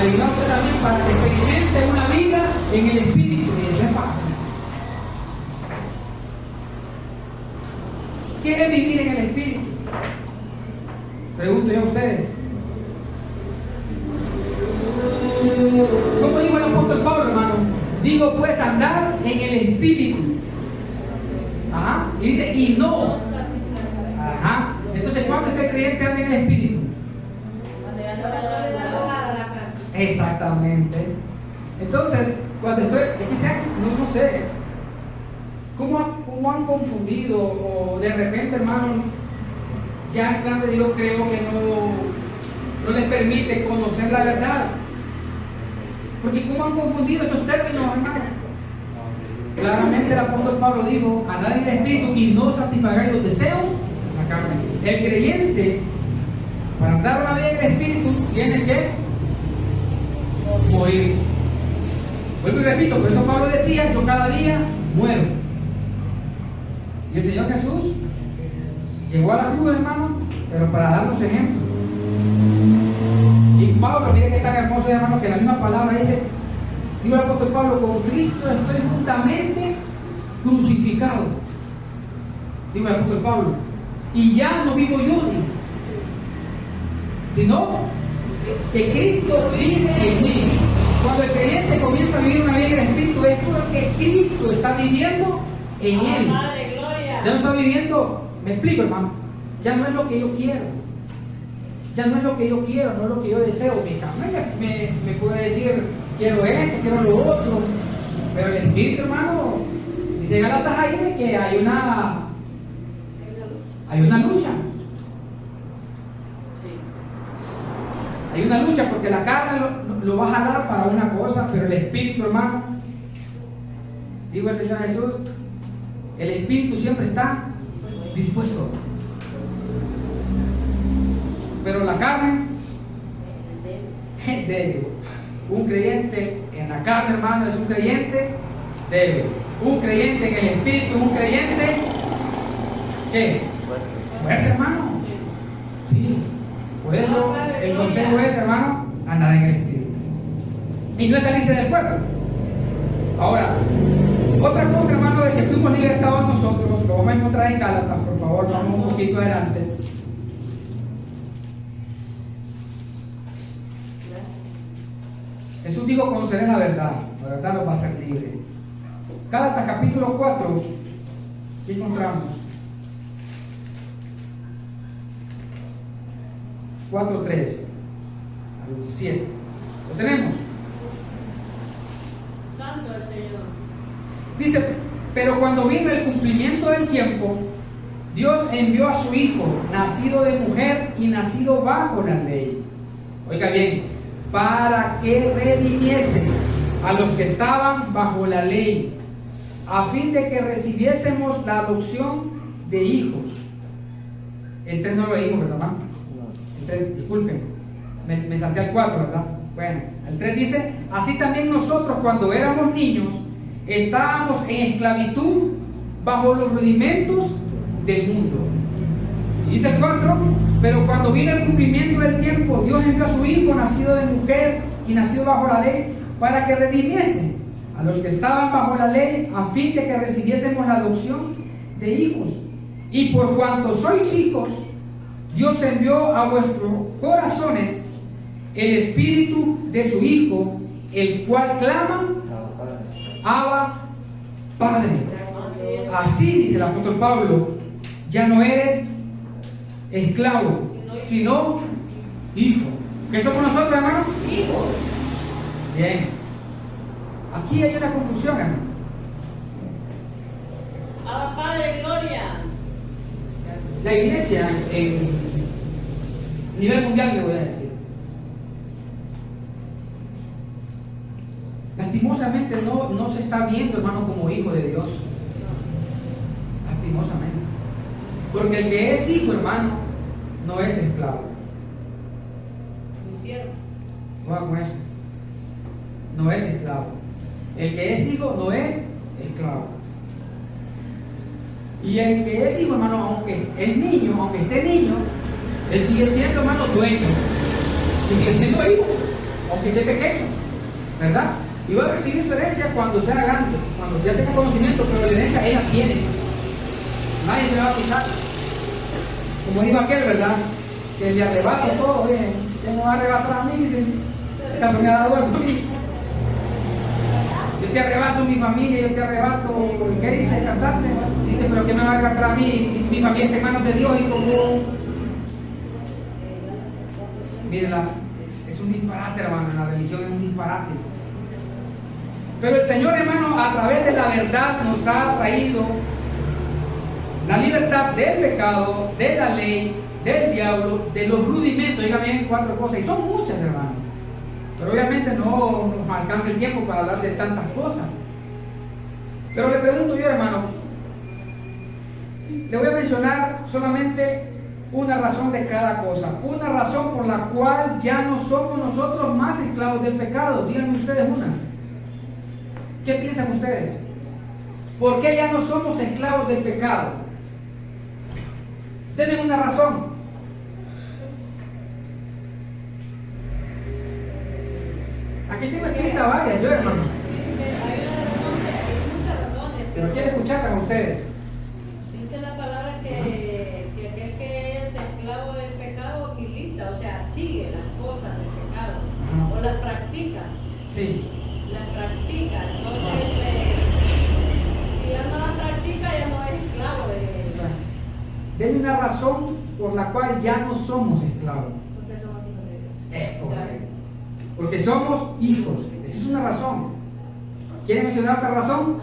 ayudar usted también para que experimente una vida en el Espíritu. Y eso es fácil. ¿Qué es vivir en el Espíritu? Pregunto yo a ustedes. ¿Cómo dijo el apóstol Pablo, hermano? Digo pues andar en el Espíritu. Ajá. Y dice, y no. Ajá. Entonces, ¿cuándo es que el creyente anda en el Espíritu? Cuando ya no le da lugar a la carne. Exactamente. Entonces, cuando estoy, es que no sé, ¿cómo han confundido? O de repente, hermano, ya el plan de Dios creo que no les permite conocer la verdad. Porque ¿cómo han confundido esos términos, hermano? Claramente el apóstol Pablo dijo, andad en el Espíritu y no satisfagáis los deseos de la carne. El creyente, para andar una vida en el Espíritu, tiene que morir. Vuelvo y repito, por eso Pablo decía, yo cada día muero. Y el Señor Jesús llegó a la cruz, hermano, pero para darnos ejemplo. Y Pablo, mire que tan hermoso, hermano, que la misma palabra dice, digo el apóstol Pablo, con Cristo estoy juntamente crucificado. Digo el apóstol Pablo, y ya no vivo yo, digo, sino que Cristo vive en mí. Cuando el creyente comienza a vivir una vida en el Espíritu, es porque Cristo está viviendo en él. Madre, gloria. Ya no está viviendo, me explico, hermano, ya no es lo que yo quiero. Ya no es lo que yo quiero, no es lo que yo deseo. Mi carne me puede decir, quiero esto, quiero lo otro. Pero el Espíritu, hermano, dice Gálatas ahí de que hay una lucha. Hay una lucha porque la carne lo va a jalar para una cosa, pero el Espíritu, hermano, digo el Señor Jesús, el Espíritu siempre está dispuesto. Pero la carne es débil. Un creyente en la carne, hermano, es un creyente débil. Un creyente en el Espíritu, un creyente ¿qué? Fuerte, hermano. Sí. Por eso el consejo es, hermano, andar en el Espíritu. Y no es salirse del cuerpo. Ahora, otra cosa, hermano, de que fuimos libertados nosotros, lo vamos a encontrar en Gálatas, por favor, vamos un poquito adelante. Jesús dijo, conoceré la verdad los va a hacer libre. Gálatas capítulo 4, ¿qué encontramos? 4:3 al 7. ¿Lo tenemos? Santo el Señor. Dice, pero cuando vino el cumplimiento del tiempo, Dios envió a su Hijo, nacido de mujer y nacido bajo la ley. Oiga bien, para que redimiese a los que estaban bajo la ley, a fin de que recibiésemos la adopción de hijos. El 3 no lo leímos, ¿verdad? El 3, disculpen. Me salté al 4, ¿verdad? Bueno, el 3 dice, así también nosotros cuando éramos niños estábamos en esclavitud bajo los rudimentos del mundo. Y dice el 4, pero cuando vino el cumplimiento del tiempo, Dios envió a su Hijo, nacido de mujer y nacido bajo la ley, para que redimiese a los que estaban bajo la ley, a fin de que recibiésemos la adopción de hijos. Y por cuanto sois hijos, Dios envió a vuestros corazones el espíritu de su Hijo, el cual clama, Abba, Padre. Así dice el apóstol Pablo, ya no eres esclavo, sino hijo. ¿Qué somos nosotros, hermano? Hijos. Bien. Aquí hay una confusión, hermano. Abba, Padre, gloria. La iglesia, en nivel mundial, le voy a decir, lastimosamente no se está viendo, hermano, como hijo de Dios. Lastimosamente. Porque el que es hijo, hermano, no es esclavo. Hicieron. Oiga con eso. No es esclavo. El que es hijo no es esclavo. Y el que es hijo, hermano, aunque es niño, aunque esté niño, él sigue siendo, hermano, dueño. Sigue siendo hijo, aunque esté pequeño. ¿Verdad? Y va a recibir su herencia cuando sea grande, cuando ya tenga conocimiento, pero la herencia él la tiene. Nadie se la va a quitar. Como dijo aquel, ¿verdad? Que le arrebata todo, oye, ¿quién me va a arrebatar a mí? Dice, ¿acaso me ha dado algo a mí? Yo te arrebato mi familia, yo te arrebato, ¿qué dice el cantante? Dice, pero ¿qué me va a arrebatar a mí? Mi familia está en manos de Dios y como... Miren, es un disparate, hermano, la religión es un disparate. Pero el Señor, hermano, a través de la verdad nos ha traído la libertad del pecado, de la ley, del diablo, de los rudimentos. Dígame bien 4 cosas, y son muchas, hermano. Pero obviamente no nos alcanza el tiempo para hablar de tantas cosas. Pero le pregunto yo, hermano, le voy a mencionar solamente una razón de cada cosa. Una razón por la cual ya no somos nosotros más esclavos del pecado. Díganme ustedes una. ¿Qué piensan ustedes? ¿Por qué ya no somos esclavos del pecado? Tienen una razón. Aquí tengo escrita varias, yo, hermano. Hay una razón, hay muchas razones. Pero quiero escucharlas a ustedes. Dice la palabra que aquel que es esclavo del pecado milita, o sea, sigue las cosas del pecado, o las practica. Sí. Las practica. Entonces, si ya no las practica, ya no es esclavo de... Denme una razón por la cual ya no somos esclavos. Porque somos hijos de Dios. Es correcto. Porque somos hijos. Esa es una razón. ¿Quieren mencionar otra razón?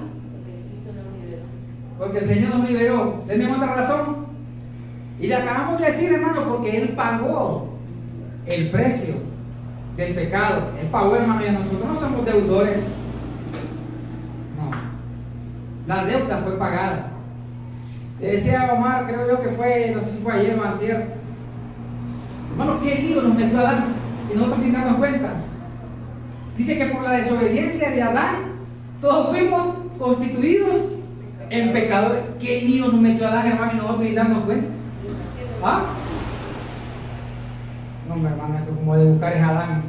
Porque el Señor nos liberó. ¿Tenemos otra razón? Y le acabamos de decir, hermano, porque Él pagó el precio del pecado. Él pagó, hermano, y nosotros no somos deudores. No. La deuda fue pagada. Le decía a Omar, creo yo que fue, no sé si fue ayer o antier, hermano, qué lío nos metió Adán y nosotros sin darnos cuenta. Dice que por la desobediencia de Adán todos fuimos constituidos en pecadores. Qué lío nos metió Adán, hermano, y nosotros sin darnos cuenta. ¿Ah? No, mi hermano, es como de buscar es Adán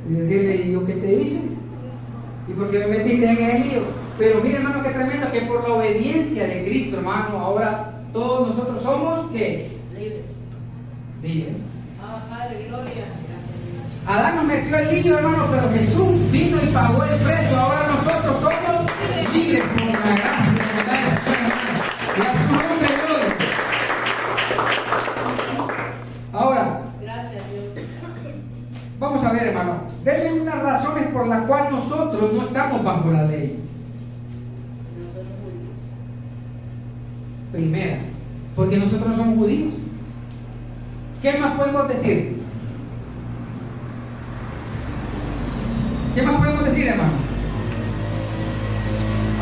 y decirle, ¿y yo qué te hice? ¿Y por qué me metiste en el lío? Pero mire, hermano, qué tremendo que por la obediencia de Cristo, hermano, ahora todos nosotros somos ¿qué? Libres. Libres. Padre, gloria. Adán nos metió el lío, hermano, pero Jesús vino y pagó el precio. Ahora nosotros somos libres por la gracia y la bondad de Dios, hermano. Y a su nombre, gloria. Ahora, Gracias, Dios. vamos a ver, hermano. Denme unas razones por las cuales nosotros no estamos bajo la ley. Primera, porque nosotros no somos judíos. ¿Qué más podemos decir? ¿Qué más podemos decir, hermano?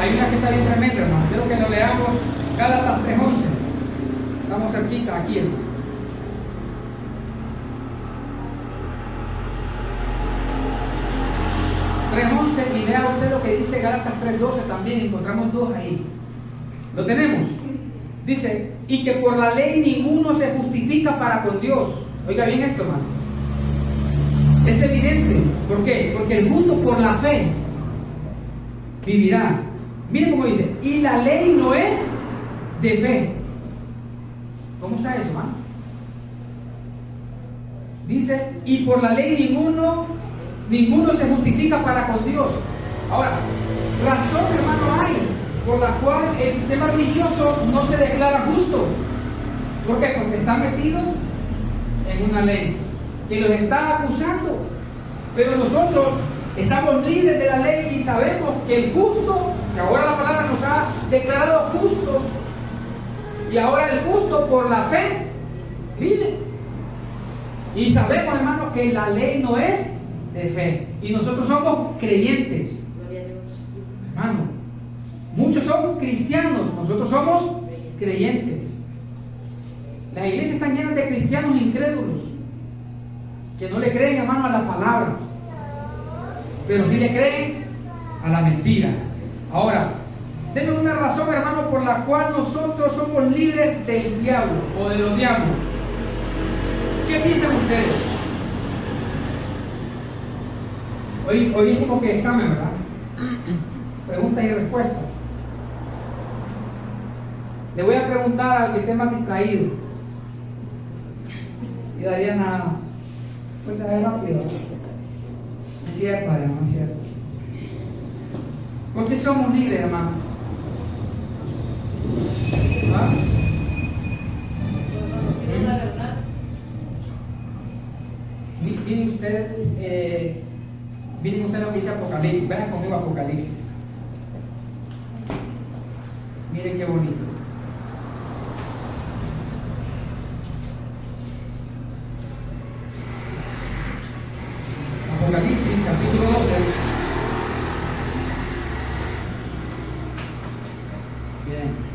Hay una que está bien tremenda, hermano. Quiero que lo leamos Gálatas 3:11. Estamos cerquita aquí, hermano. 3:11 y vea usted lo que dice Gálatas 3:12 también, encontramos dos ahí. ¿Lo tenemos? Dice, y que por la ley ninguno se justifica para con Dios. Oiga bien esto, hermano. Es evidente. ¿Por qué? Porque el justo por la fe vivirá. Miren cómo dice, y la ley no es de fe. ¿Cómo está eso, hermano? Dice, y por la ley ninguno se justifica para con Dios. Ahora, razón, hermano, hay por la cual el sistema religioso no se declara justo. ¿Por qué? Porque están metidos en una ley que los está acusando. Pero nosotros estamos libres de la ley y sabemos que el justo, que ahora la palabra nos ha declarado justos, y ahora el justo por la fe vive. Y sabemos, hermanos, que la ley no es de fe. Y nosotros somos creyentes. Hermano, muchos son cristianos, nosotros somos creyentes. Las iglesias están llenas de cristianos incrédulos que no le creen, hermano, a la palabra, pero sí le creen a la mentira. Ahora, denme una razón, hermano, por la cual nosotros somos libres del diablo o de los diablos. ¿Qué piensan ustedes? Hoy es como que examen, ¿verdad? Preguntas y respuestas. Le voy a preguntar al que esté más distraído. Y Dariana, cuéntame rápido. No es cierto, Dariana, no es cierto. ¿Por qué somos libres, hermano? ¿Ah? La verdad. Miren ustedes lo que dice Apocalipsis. Vean conmigo Apocalipsis. Miren qué bonito es. Apocalipsis, capítulo 12. Bien.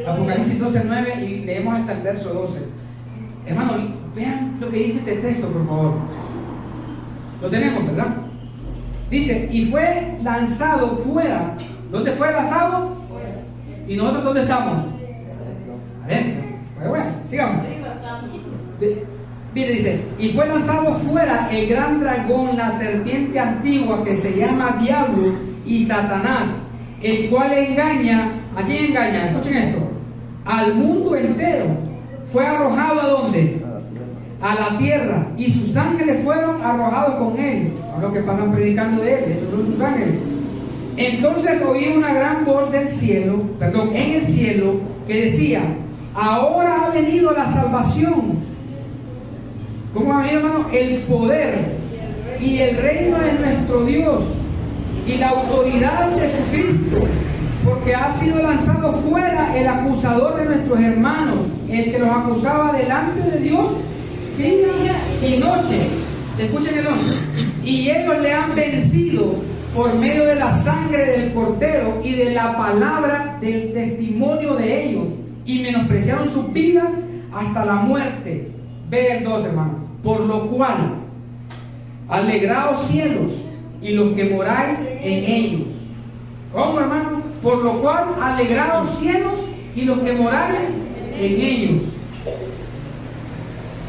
Apocalipsis 12:9 y leemos hasta el verso 12. Hermano, vean lo que dice este texto, por favor. Lo tenemos, ¿verdad? Dice, y fue lanzado fuera. ¿Dónde fue lanzado? Fuera. ¿Y nosotros dónde estamos? Adentro. Bueno, sigamos. Mire, dice, y fue lanzado fuera el gran dragón, la serpiente antigua que se llama Diablo y Satanás, el cual engaña. ¿A quién engaña? Escuchen esto. Al mundo entero. Fue arrojado ¿a dónde? A la tierra. Y sus ángeles fueron arrojados con él. Son los que pasan predicando de él. Esos son sus ángeles. Entonces oí una gran voz del cielo, en el cielo, que decía: ahora ha venido la salvación. ¿Cómo ha venido, hermano? El poder y el reino de nuestro Dios y la autoridad de su Cristo. Porque ha sido lanzado fuera el acusador de nuestros hermanos, el que los acusaba delante de Dios día y noche. Escuchen el 11. Y ellos le han vencido por medio de la sangre del Cordero y de la palabra del testimonio de ellos, y menospreciaron sus vidas hasta la muerte. Ve el 2, hermano. Por lo cual, alegraos cielos y los que moráis en ellos. ¿Cómo, hermano? Por lo cual, alegraos cielos y los que moráis en ellos.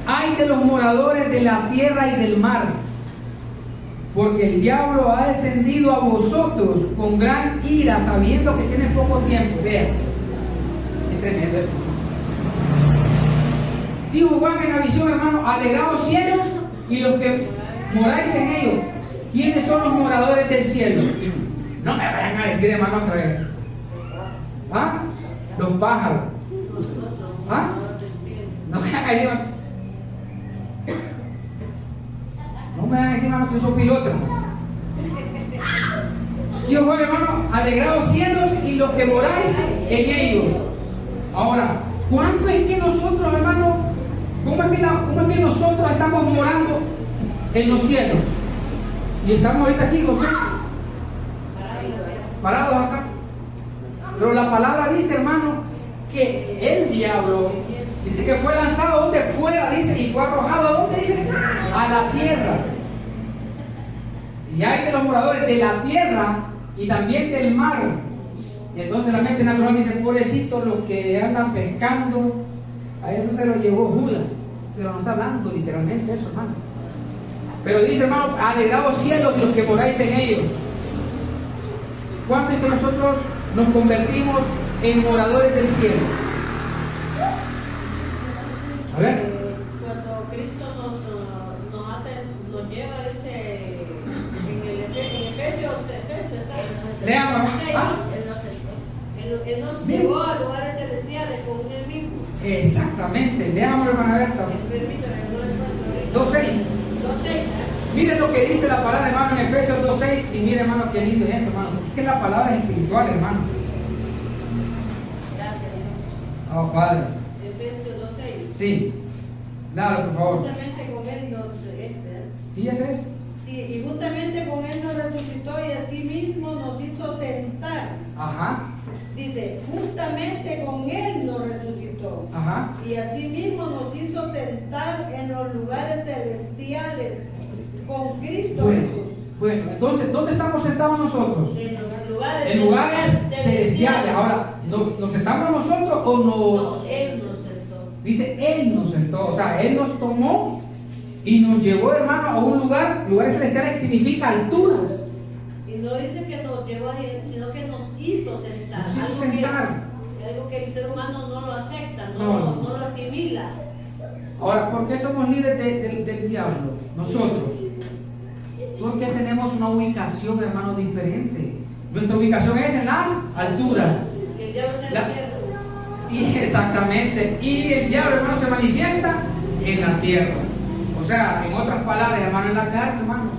Ay de los moradores de la tierra y del mar, porque el diablo ha descendido a vosotros con gran ira, sabiendo que tiene poco tiempo. Vean, es tremendo esto. Dijo Juan en la visión, hermano: alegraos cielos y los que moráis en ellos. ¿Quiénes son los moradores del cielo? No me vayan a decir, hermano, que ¿ah? Los pájaros. ¿Ah? No me vayan a decir, hermano, que son pilotos. Dios, hermano, alegrados cielos y los que moráis en ellos. Ahora, ¿cuánto es que nosotros, hermano, cómo es que nosotros estamos morando en los cielos? Y estamos ahorita aquí, José, parados acá. Pero la palabra dice, hermano, que el diablo dice que fue lanzado donde fuera, dice, y fue arrojado a donde dice, a la tierra. Y hay de los moradores de la tierra y también del mar. Y entonces la mente natural dice, pobrecitos los que andan pescando, a eso se lo llevó Judas. Pero no está hablando literalmente eso, hermano. Pero dice, hermano, alegrados cielos los que moráis en ellos. ¿Cuánto es que nosotros nos convertimos en moradores del cielo? A ver. Cuando Cristo nos lleva, dice, en Efesios está. Leamos. Él nos llevó a lugares celestiales con Él mismo. Exactamente. Leamos, hermana Berta. 2.6. Miren lo que dice la palabra, hermano, en Efesios 2.6. Y miren, hermano, qué lindo es esto, hermano. Es que la palabra es espiritual, hermano. Gracias, Dios. Oh, Padre. Efesios 2.6. Sí. Dale, por favor. Justamente con Él nos. ¿Sí, ese es? Sí, y justamente con Él nos resucitó y así mismo nos hizo sentar. Ajá. Dice, juntamente con Él nos resucitó. Ajá. Y así mismo nos hizo sentar en los lugares celestiales con Cristo Jesús. Bueno, entonces, ¿dónde estamos sentados nosotros? En lugares celestiales. Ahora, ¿nos sentamos nosotros o nos...? No, Él nos sentó. Dice, Él nos sentó. O sea, Él nos tomó y nos llevó, hermano, a un lugar. Lugares celestiales significa alturas. Y no dice que nos llevó, sino que nos hizo sentar. Nos hizo sentar. Algo que el ser humano no lo acepta, No lo asimila. Ahora, ¿por qué somos líderes del diablo? Nosotros. Porque tenemos una ubicación, hermano, diferente. Nuestra ubicación es en las alturas. El diablo está en la tierra. Y exactamente. Y el diablo, hermano, se manifiesta en la tierra. O sea, en otras palabras, hermano, en la carne, hermano.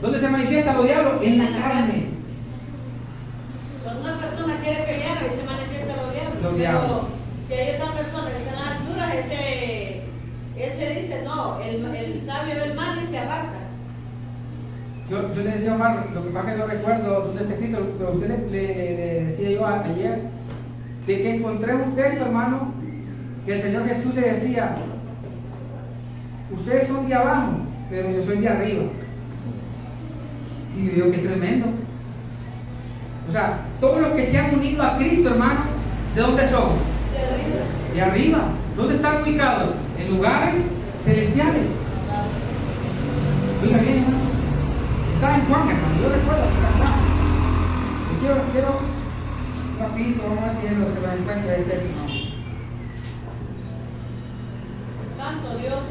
¿Dónde se manifiestan los diablos? En la carne. Cuando una persona quiere pelear, ahí se manifiestan los diablos. Los diablos. Pero si hay otra persona que está en las alturas, ese dice no, el sabio ve el mal y se aparta. Yo le decía a Omar, lo que pasa es que no recuerdo dónde está escrito, pero a usted le decía yo ayer, de que encontré un texto, hermano, que el Señor Jesús le decía, ustedes son de abajo, pero yo soy de arriba. Y digo, qué tremendo. O sea, todos los que se han unido a Cristo, hermano, ¿de dónde son? De arriba. De arriba. ¿Dónde están ubicados? En lugares celestiales. Oiga bien, hermano. Está en Juan, hermano. Yo recuerdo que está en Juan. Yo quiero rapidito, vamos a ver si él se lo encuentra el texto. Santo Dios.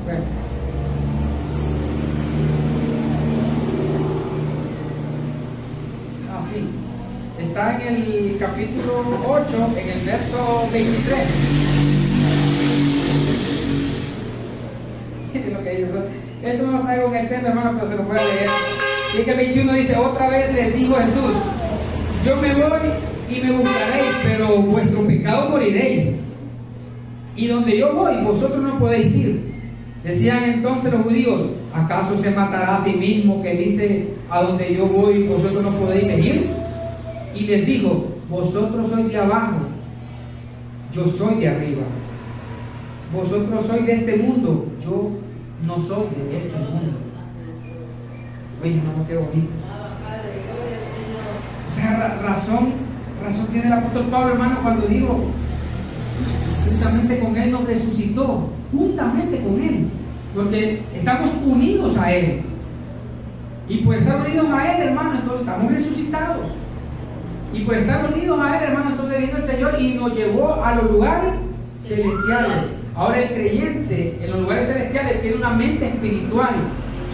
Bueno. Sí. Está en el capítulo 8, en el verso 23. Miren lo que dice. Esto no lo traigo en el tema, hermano, pero se lo voy a leer. Y es que el 21 dice, otra vez les dijo Jesús, yo me voy y me buscaréis, pero vuestro pecado moriréis. Y donde yo voy, vosotros no podéis ir. Decían entonces los judíos, ¿acaso se matará a sí mismo que dice, a donde yo voy, vosotros no podéis venir? Y les dijo, vosotros sois de abajo, yo soy de arriba. Vosotros sois de este mundo, yo no soy de este mundo. Oye, hermano, qué bonito. O sea, razón tiene el apóstol Pablo, hermano, cuando digo, juntamente con Él nos resucitó, juntamente con Él, porque estamos unidos a Él. Y por estar unidos a Él, hermano, entonces estamos resucitados. Y por estar unidos a Él, hermano, entonces vino el Señor y nos llevó a los lugares celestiales. Ahora el creyente en los lugares celestiales tiene una mente espiritual.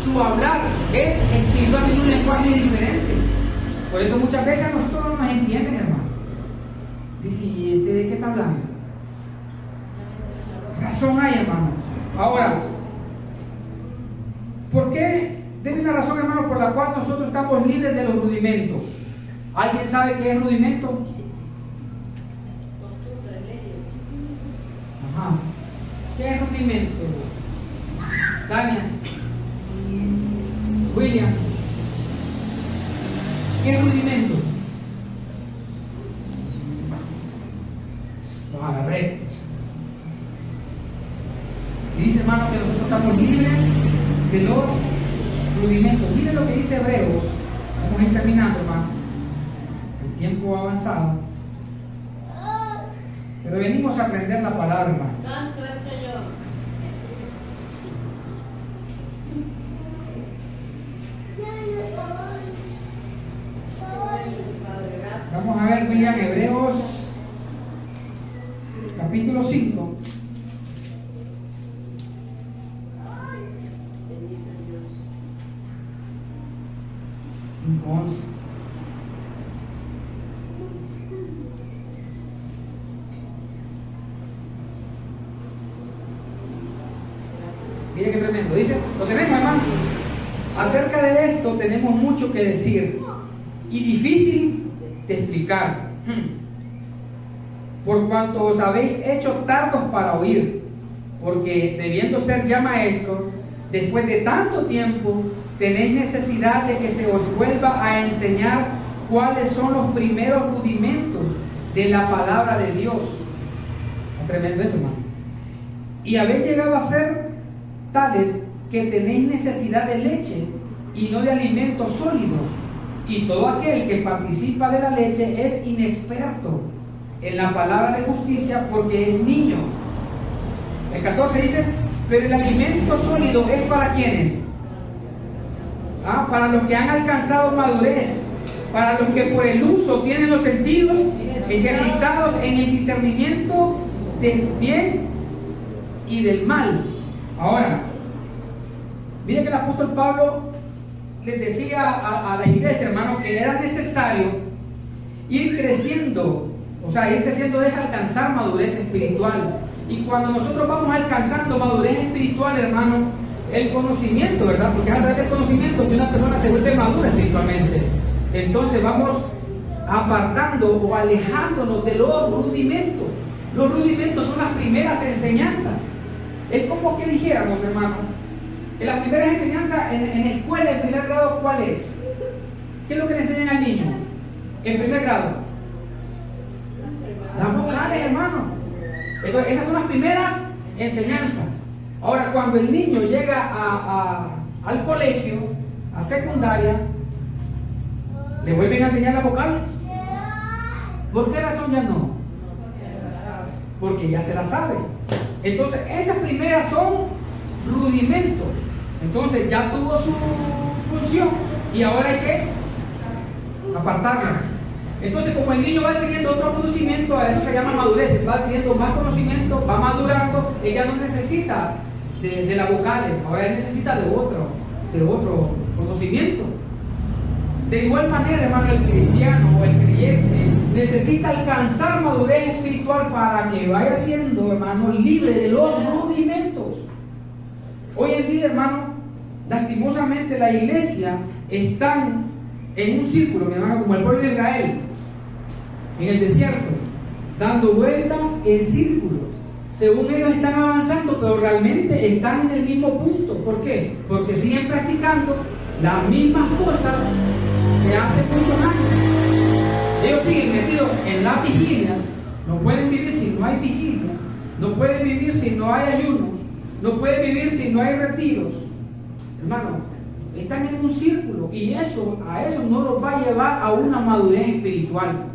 Su hablar es espiritual, tiene un lenguaje diferente. Por eso muchas veces a nosotros no nos entienden, hermano. Dice, ¿y este de qué está hablando? Razón hay, hermano. Ahora, ¿por qué? Debe una razón, hermano, por la cual nosotros estamos libres de los rudimentos. ¿Alguien sabe qué es rudimento? Costumbres, leyes. Ajá. ¿Qué es rudimento? Dania, William. ¿Qué rudimento? Los agarré. Y dice, hermano, que nosotros estamos libres de los rudimentos. Miren lo que dice Hebreos. Vamos a ir terminando, hermano. El tiempo ha avanzado. Pero venimos a aprender la palabra, hermano. Santo el Señor. Vamos a ver, William, Hebreos capítulo 5. Bendito Dios. 5:11. Mire qué tremendo. Dice, lo tenemos, hermano. Acerca de esto tenemos mucho que decir y difícil de explicar. Por cuanto os habéis hecho tardos para oír, porque debiendo ser ya maestros, después de tanto tiempo, tenéis necesidad de que se os vuelva a enseñar cuáles son los primeros rudimentos de la palabra de Dios. Tremendo eso, hermano. Y habéis llegado a ser tales que tenéis necesidad de leche y no de alimento sólido. Y todo aquel que participa de la leche es inexperto en la palabra de justicia porque es niño. El 14 dice, pero el alimento sólido es para quienes, para los que han alcanzado madurez, para los que por el uso tienen los sentidos ejercitados en el discernimiento del bien y del mal. Ahora, mire que el apóstol Pablo les decía a la iglesia, hermano, que era necesario ir creciendo. O sea, ir creciendo es alcanzar madurez espiritual. Y cuando nosotros vamos alcanzando madurez espiritual, hermano, el conocimiento, ¿verdad? Porque es a través del conocimiento que una persona se vuelve madura espiritualmente. Entonces vamos apartando o alejándonos de los rudimentos. Los rudimentos son las primeras enseñanzas. Es como que dijéramos, hermano, que las primeras enseñanzas en escuela, en primer grado, ¿cuál es? ¿Qué es lo que le enseñan al niño? En primer grado. Las vocales, hermano. Entonces, esas son las primeras enseñanzas. Ahora, cuando el niño llega al colegio, a secundaria, ¿le vuelven a enseñar las vocales? ¿Por qué razón ya no? Porque ya se las sabe. Entonces, esas primeras son rudimentos. Entonces, ya tuvo su función y ahora hay que apartarlas. Entonces, como el niño va adquiriendo otro conocimiento, a eso se llama madurez, va adquiriendo más conocimiento, va madurando, ella no necesita de las vocales, ahora él necesita de otro conocimiento. De igual manera, hermano, el cristiano o el creyente necesita alcanzar madurez espiritual para que vaya siendo, hermano, libre de los rudimentos. Hoy en día, hermano, lastimosamente la iglesia está en un círculo, mi hermano, como el pueblo de Israel, en el desierto, dando vueltas en círculos. Según ellos están avanzando, pero realmente están en el mismo punto. ¿Por qué? Porque siguen practicando las mismas cosas que hace muchos años. Ellos siguen metidos en las vigilias, no pueden vivir si no hay vigilia, no pueden vivir si no hay ayunos, no pueden vivir si no hay retiros. Hermano, están en un círculo y a eso no los va a llevar a una madurez espiritual.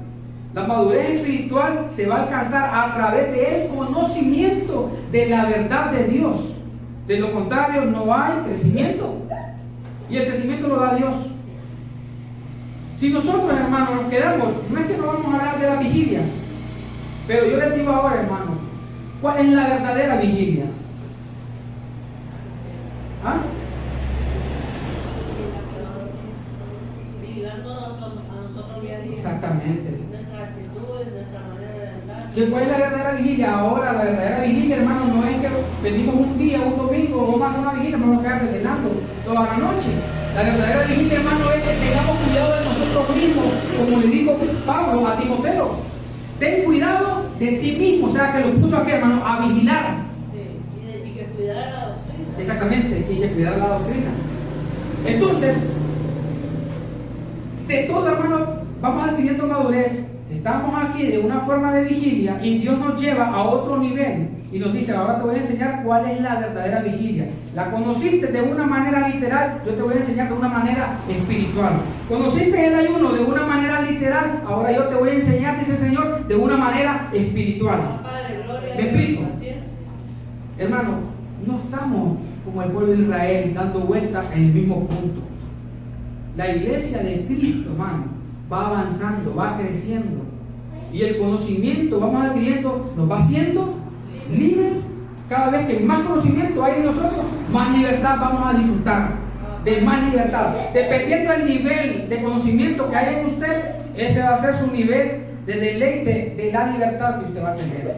La madurez espiritual se va a alcanzar a través del conocimiento de la verdad de Dios. De lo contrario, no hay crecimiento. Y el crecimiento lo da Dios. Si nosotros, hermanos, nos quedamos, no es que no vamos a hablar de las vigilias, pero yo les digo ahora, hermano, ¿cuál es la verdadera vigilia? ¿Ah? Vigilando a nosotros día a día. Exactamente. Nuestras actitudes, nuestra manera de andar. ¿Cuál es la verdadera vigilia? Ahora, la verdadera vigilia, hermano, no es que venimos un día, un domingo, o más a una vigilia, vamos a quedar desvelando toda la noche. La verdadera vigilia, hermano, es que tengamos cuidado de nosotros mismos, como le dijo Pablo a Timoteo. Ten cuidado de ti mismo, o sea, que lo puso aquí, hermano, a vigilar. Sí, y que cuidar la doctrina. Exactamente, y que cuidar la doctrina. Entonces, de todo, hermano, vamos adquiriendo madurez. Estamos aquí de una forma de vigilia y Dios nos lleva a otro nivel y nos dice: ahora te voy a enseñar cuál es la verdadera vigilia. La conociste de una manera literal, yo te voy a enseñar de una manera espiritual. Conociste el ayuno de una manera literal, ahora yo te voy a enseñar, dice el Señor, de una manera espiritual. ¿Me explico? Hermano, no estamos como el pueblo de Israel dando vueltas en el mismo punto. La iglesia de Cristo, hermano, va avanzando, va creciendo. Y el conocimiento vamos adquiriendo, nos va haciendo libres. Cada vez que más conocimiento hay en nosotros, más libertad vamos a disfrutar. De más libertad. Dependiendo del nivel de conocimiento que hay en usted, ese va a ser su nivel de deleite, de la libertad que usted va a tener.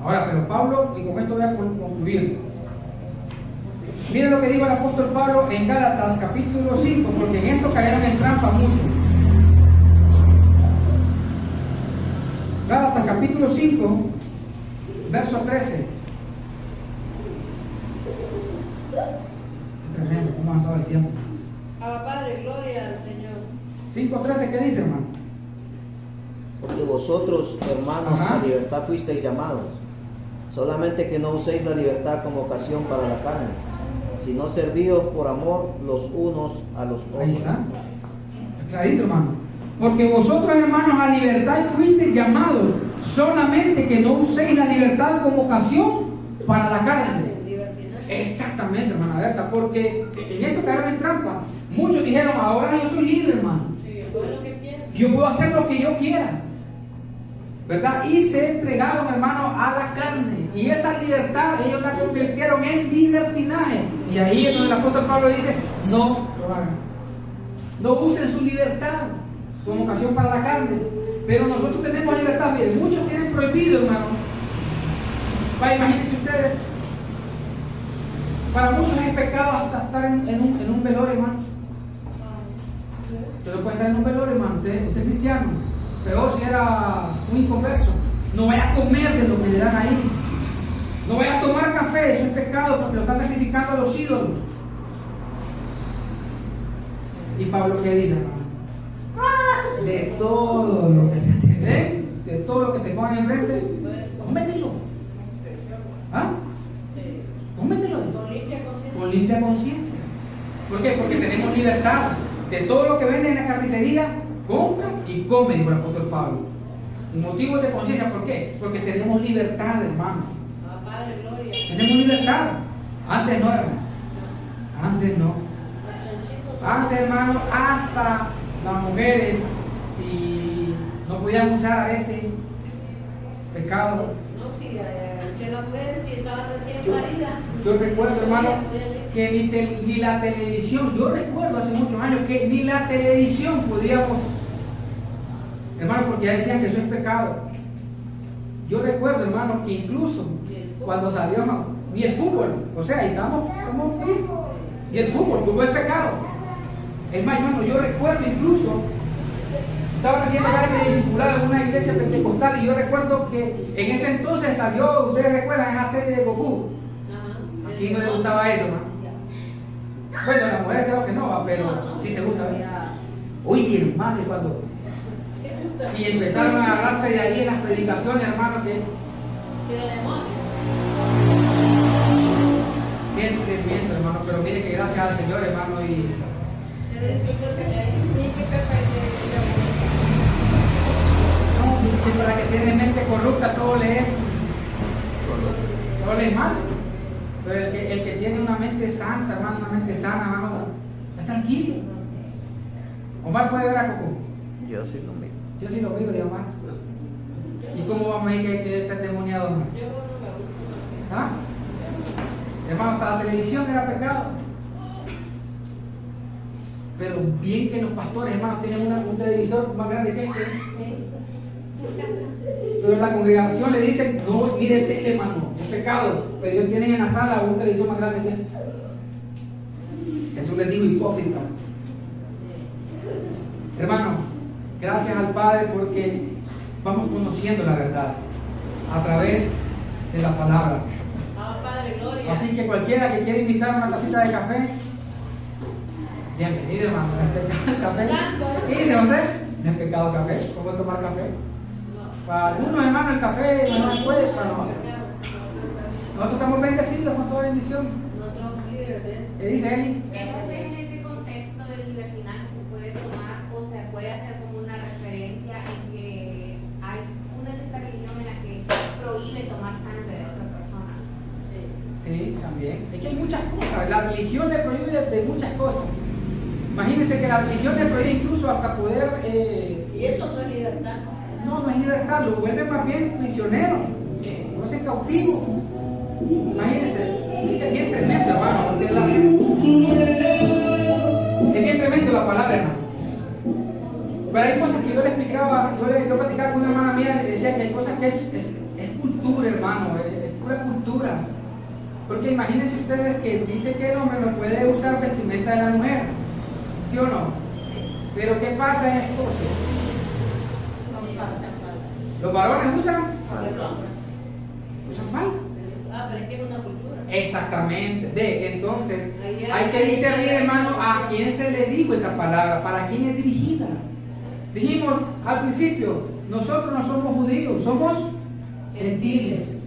Ahora, pero Pablo, y con esto voy a concluir. Miren lo que dijo el apóstol Pablo en Gálatas capítulo 5, porque en esto cayeron en trampa muchos. Gálatas capítulo 5, verso 13. Tremendo, cómo ha avanzado el tiempo. Padre, gloria al Señor. 5:13, ¿qué dice, hermano? Porque vosotros, hermanos, Ajá. a libertad fuisteis llamados. Solamente que no uséis la libertad como ocasión para la carne, sino servíos por amor los unos a los otros. Ahí está. Clarito, hermano. Porque vosotros, hermanos, a libertad fuisteis llamados, solamente que no uséis la libertad como ocasión para la carne. Exactamente, hermana Berta, porque en esto cayeron en trampa. Muchos dijeron: ahora yo soy libre, hermano. Yo puedo hacer lo que yo quiera, ¿verdad? Y se entregaron, hermano, a la carne. Y esa libertad ellos la convirtieron en libertinaje. Y ahí es donde el apóstol Pablo dice: no lo hagan. No usen su libertad como ocasión para la carne. Pero nosotros tenemos libertad. Miren, muchos tienen prohibido, hermano. Imagínense ustedes. Para muchos es pecado hasta estar en un velorio, hermano. Usted no puede estar en un velorio, hermano. Usted es cristiano. Peor si era un inconverso. No vaya a comer de lo que le dan ahí. No vaya a tomar café, eso es pecado porque lo están sacrificando a los ídolos. ¿Y Pablo qué dice, hermano? De todo lo que se te dé, de todo lo que te pongan enfrente, cómetelo. ¿Ah? Cómetelo. Con limpia conciencia. ¿Por qué? Porque tenemos libertad. De todo lo que venden en la carnicería, compra y come, dijo el apóstol Pablo. Y motivos de conciencia, ¿por qué? Porque tenemos libertad, hermano. Padre, gloria. Tenemos libertad. Antes no, hermano. Antes no. Antes, hermano, hasta las mujeres, si no podían usar arete, pecado. No, si que las mujeres, si estaban recién paridas. Yo recuerdo, hermano, que ni la televisión, yo recuerdo hace muchos años que ni la televisión podíamos, hermano, porque ya decían que eso es pecado. Yo recuerdo, hermano, que incluso cuando salió, ni el fútbol, o sea, ahí estamos como y el fútbol es pecado. Es más, hermano, yo recuerdo incluso, estaba recién de discipulado en una iglesia pentecostal y yo recuerdo que en ese entonces salió, ustedes recuerdan, esa serie de Goku. ¿A quién no le gustaba eso, hermano? Bueno, a las mujeres creo que no, pero sí te gusta. Oye, hermano, cuando... Y empezaron a agarrarse de ahí en las predicaciones, hermano, que... Qué tremendo, hermano, pero mire que gracias al Señor, hermano, y... No, es que para que tiene mente corrupta todo le es mal. Pero el que tiene una mente santa, hermano, una mente sana, hermano, está tranquilo. Omar puede ver a Coco. Yo sí lo miro. Yo sí lo miro, de Omar. ¿Y cómo vamos a ir que está endemoniado, hermano? ¿Ah? Hermano, hasta la televisión era pecado. Pero bien que los pastores, hermanos, tienen un televisor más grande que este. Pero en la congregación le dicen: no, mire tele, hermano, es pecado. Pero ellos tienen en la sala un televisor más grande que este. Jesús les dijo: hipócrita. Hermano, gracias al Padre porque vamos conociendo la verdad a través de la palabra. Padre, gloria. Así que cualquiera que quiera invitar una tacita de café, Bienvenido, hermano. No es pecado el café. Santo. ¿Qué dice José? No es pecado el café. ¿Cómo tomar café? No. Para algunos, hermano, el café no se puede, para nosotros. Nosotros estamos bendecidos con toda bendición. Nosotros libres de eso. ¿Qué dice Eli? Eso es en ese contexto del libertinaje, se puede tomar o se puede hacer como una referencia en que hay una cierta religión en la que prohíbe tomar sangre de otra persona. Sí. Sí, también. Es que hay muchas cosas. La religión le prohíbe de muchas cosas. Imagínense que la religión le prohíbe incluso hasta poder. Y eso no es libertad. No es libertad, lo vuelve más bien prisionero. No es cautivo. Imagínense. Es bien tremendo, hermano. Porque es bien tremendo la palabra, hermano. Pero hay cosas que yo le explicaba, yo platicaba con una hermana mía y le decía que hay cosas que es cultura, hermano, es pura cultura. Porque imagínense ustedes que dice que el hombre no puede usar vestimenta de la mujer, ¿sí o no? Pero ¿qué pasa en Escocia? Los varones usan falda. Ah, pero es que es una cultura. Exactamente. Entonces, hay que discernir, hermano, a quién se le dijo esa palabra, para quién es dirigida. Dijimos al principio, nosotros no somos judíos, somos gentiles.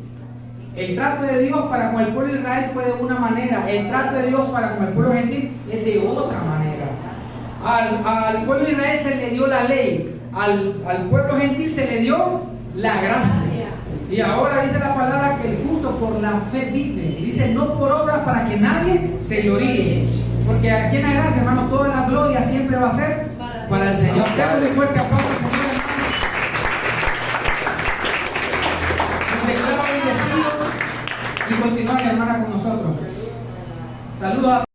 El trato de Dios para con el pueblo de Israel fue de una manera, el trato de Dios para con el pueblo gentil es de otra manera. Al pueblo de Israel se le dio la ley, al pueblo gentil se le dio la gracia. Y ahora dice la palabra que el justo por la fe vive. Dice no por obras para que nadie se gloríe. Porque aquí en la gracia, hermano, toda la gloria siempre va a ser para el Señor. Démosle fuerte aplauso al Señor, hermano. Nos declara bendecidos y continúa mi hermana con nosotros. Saludos a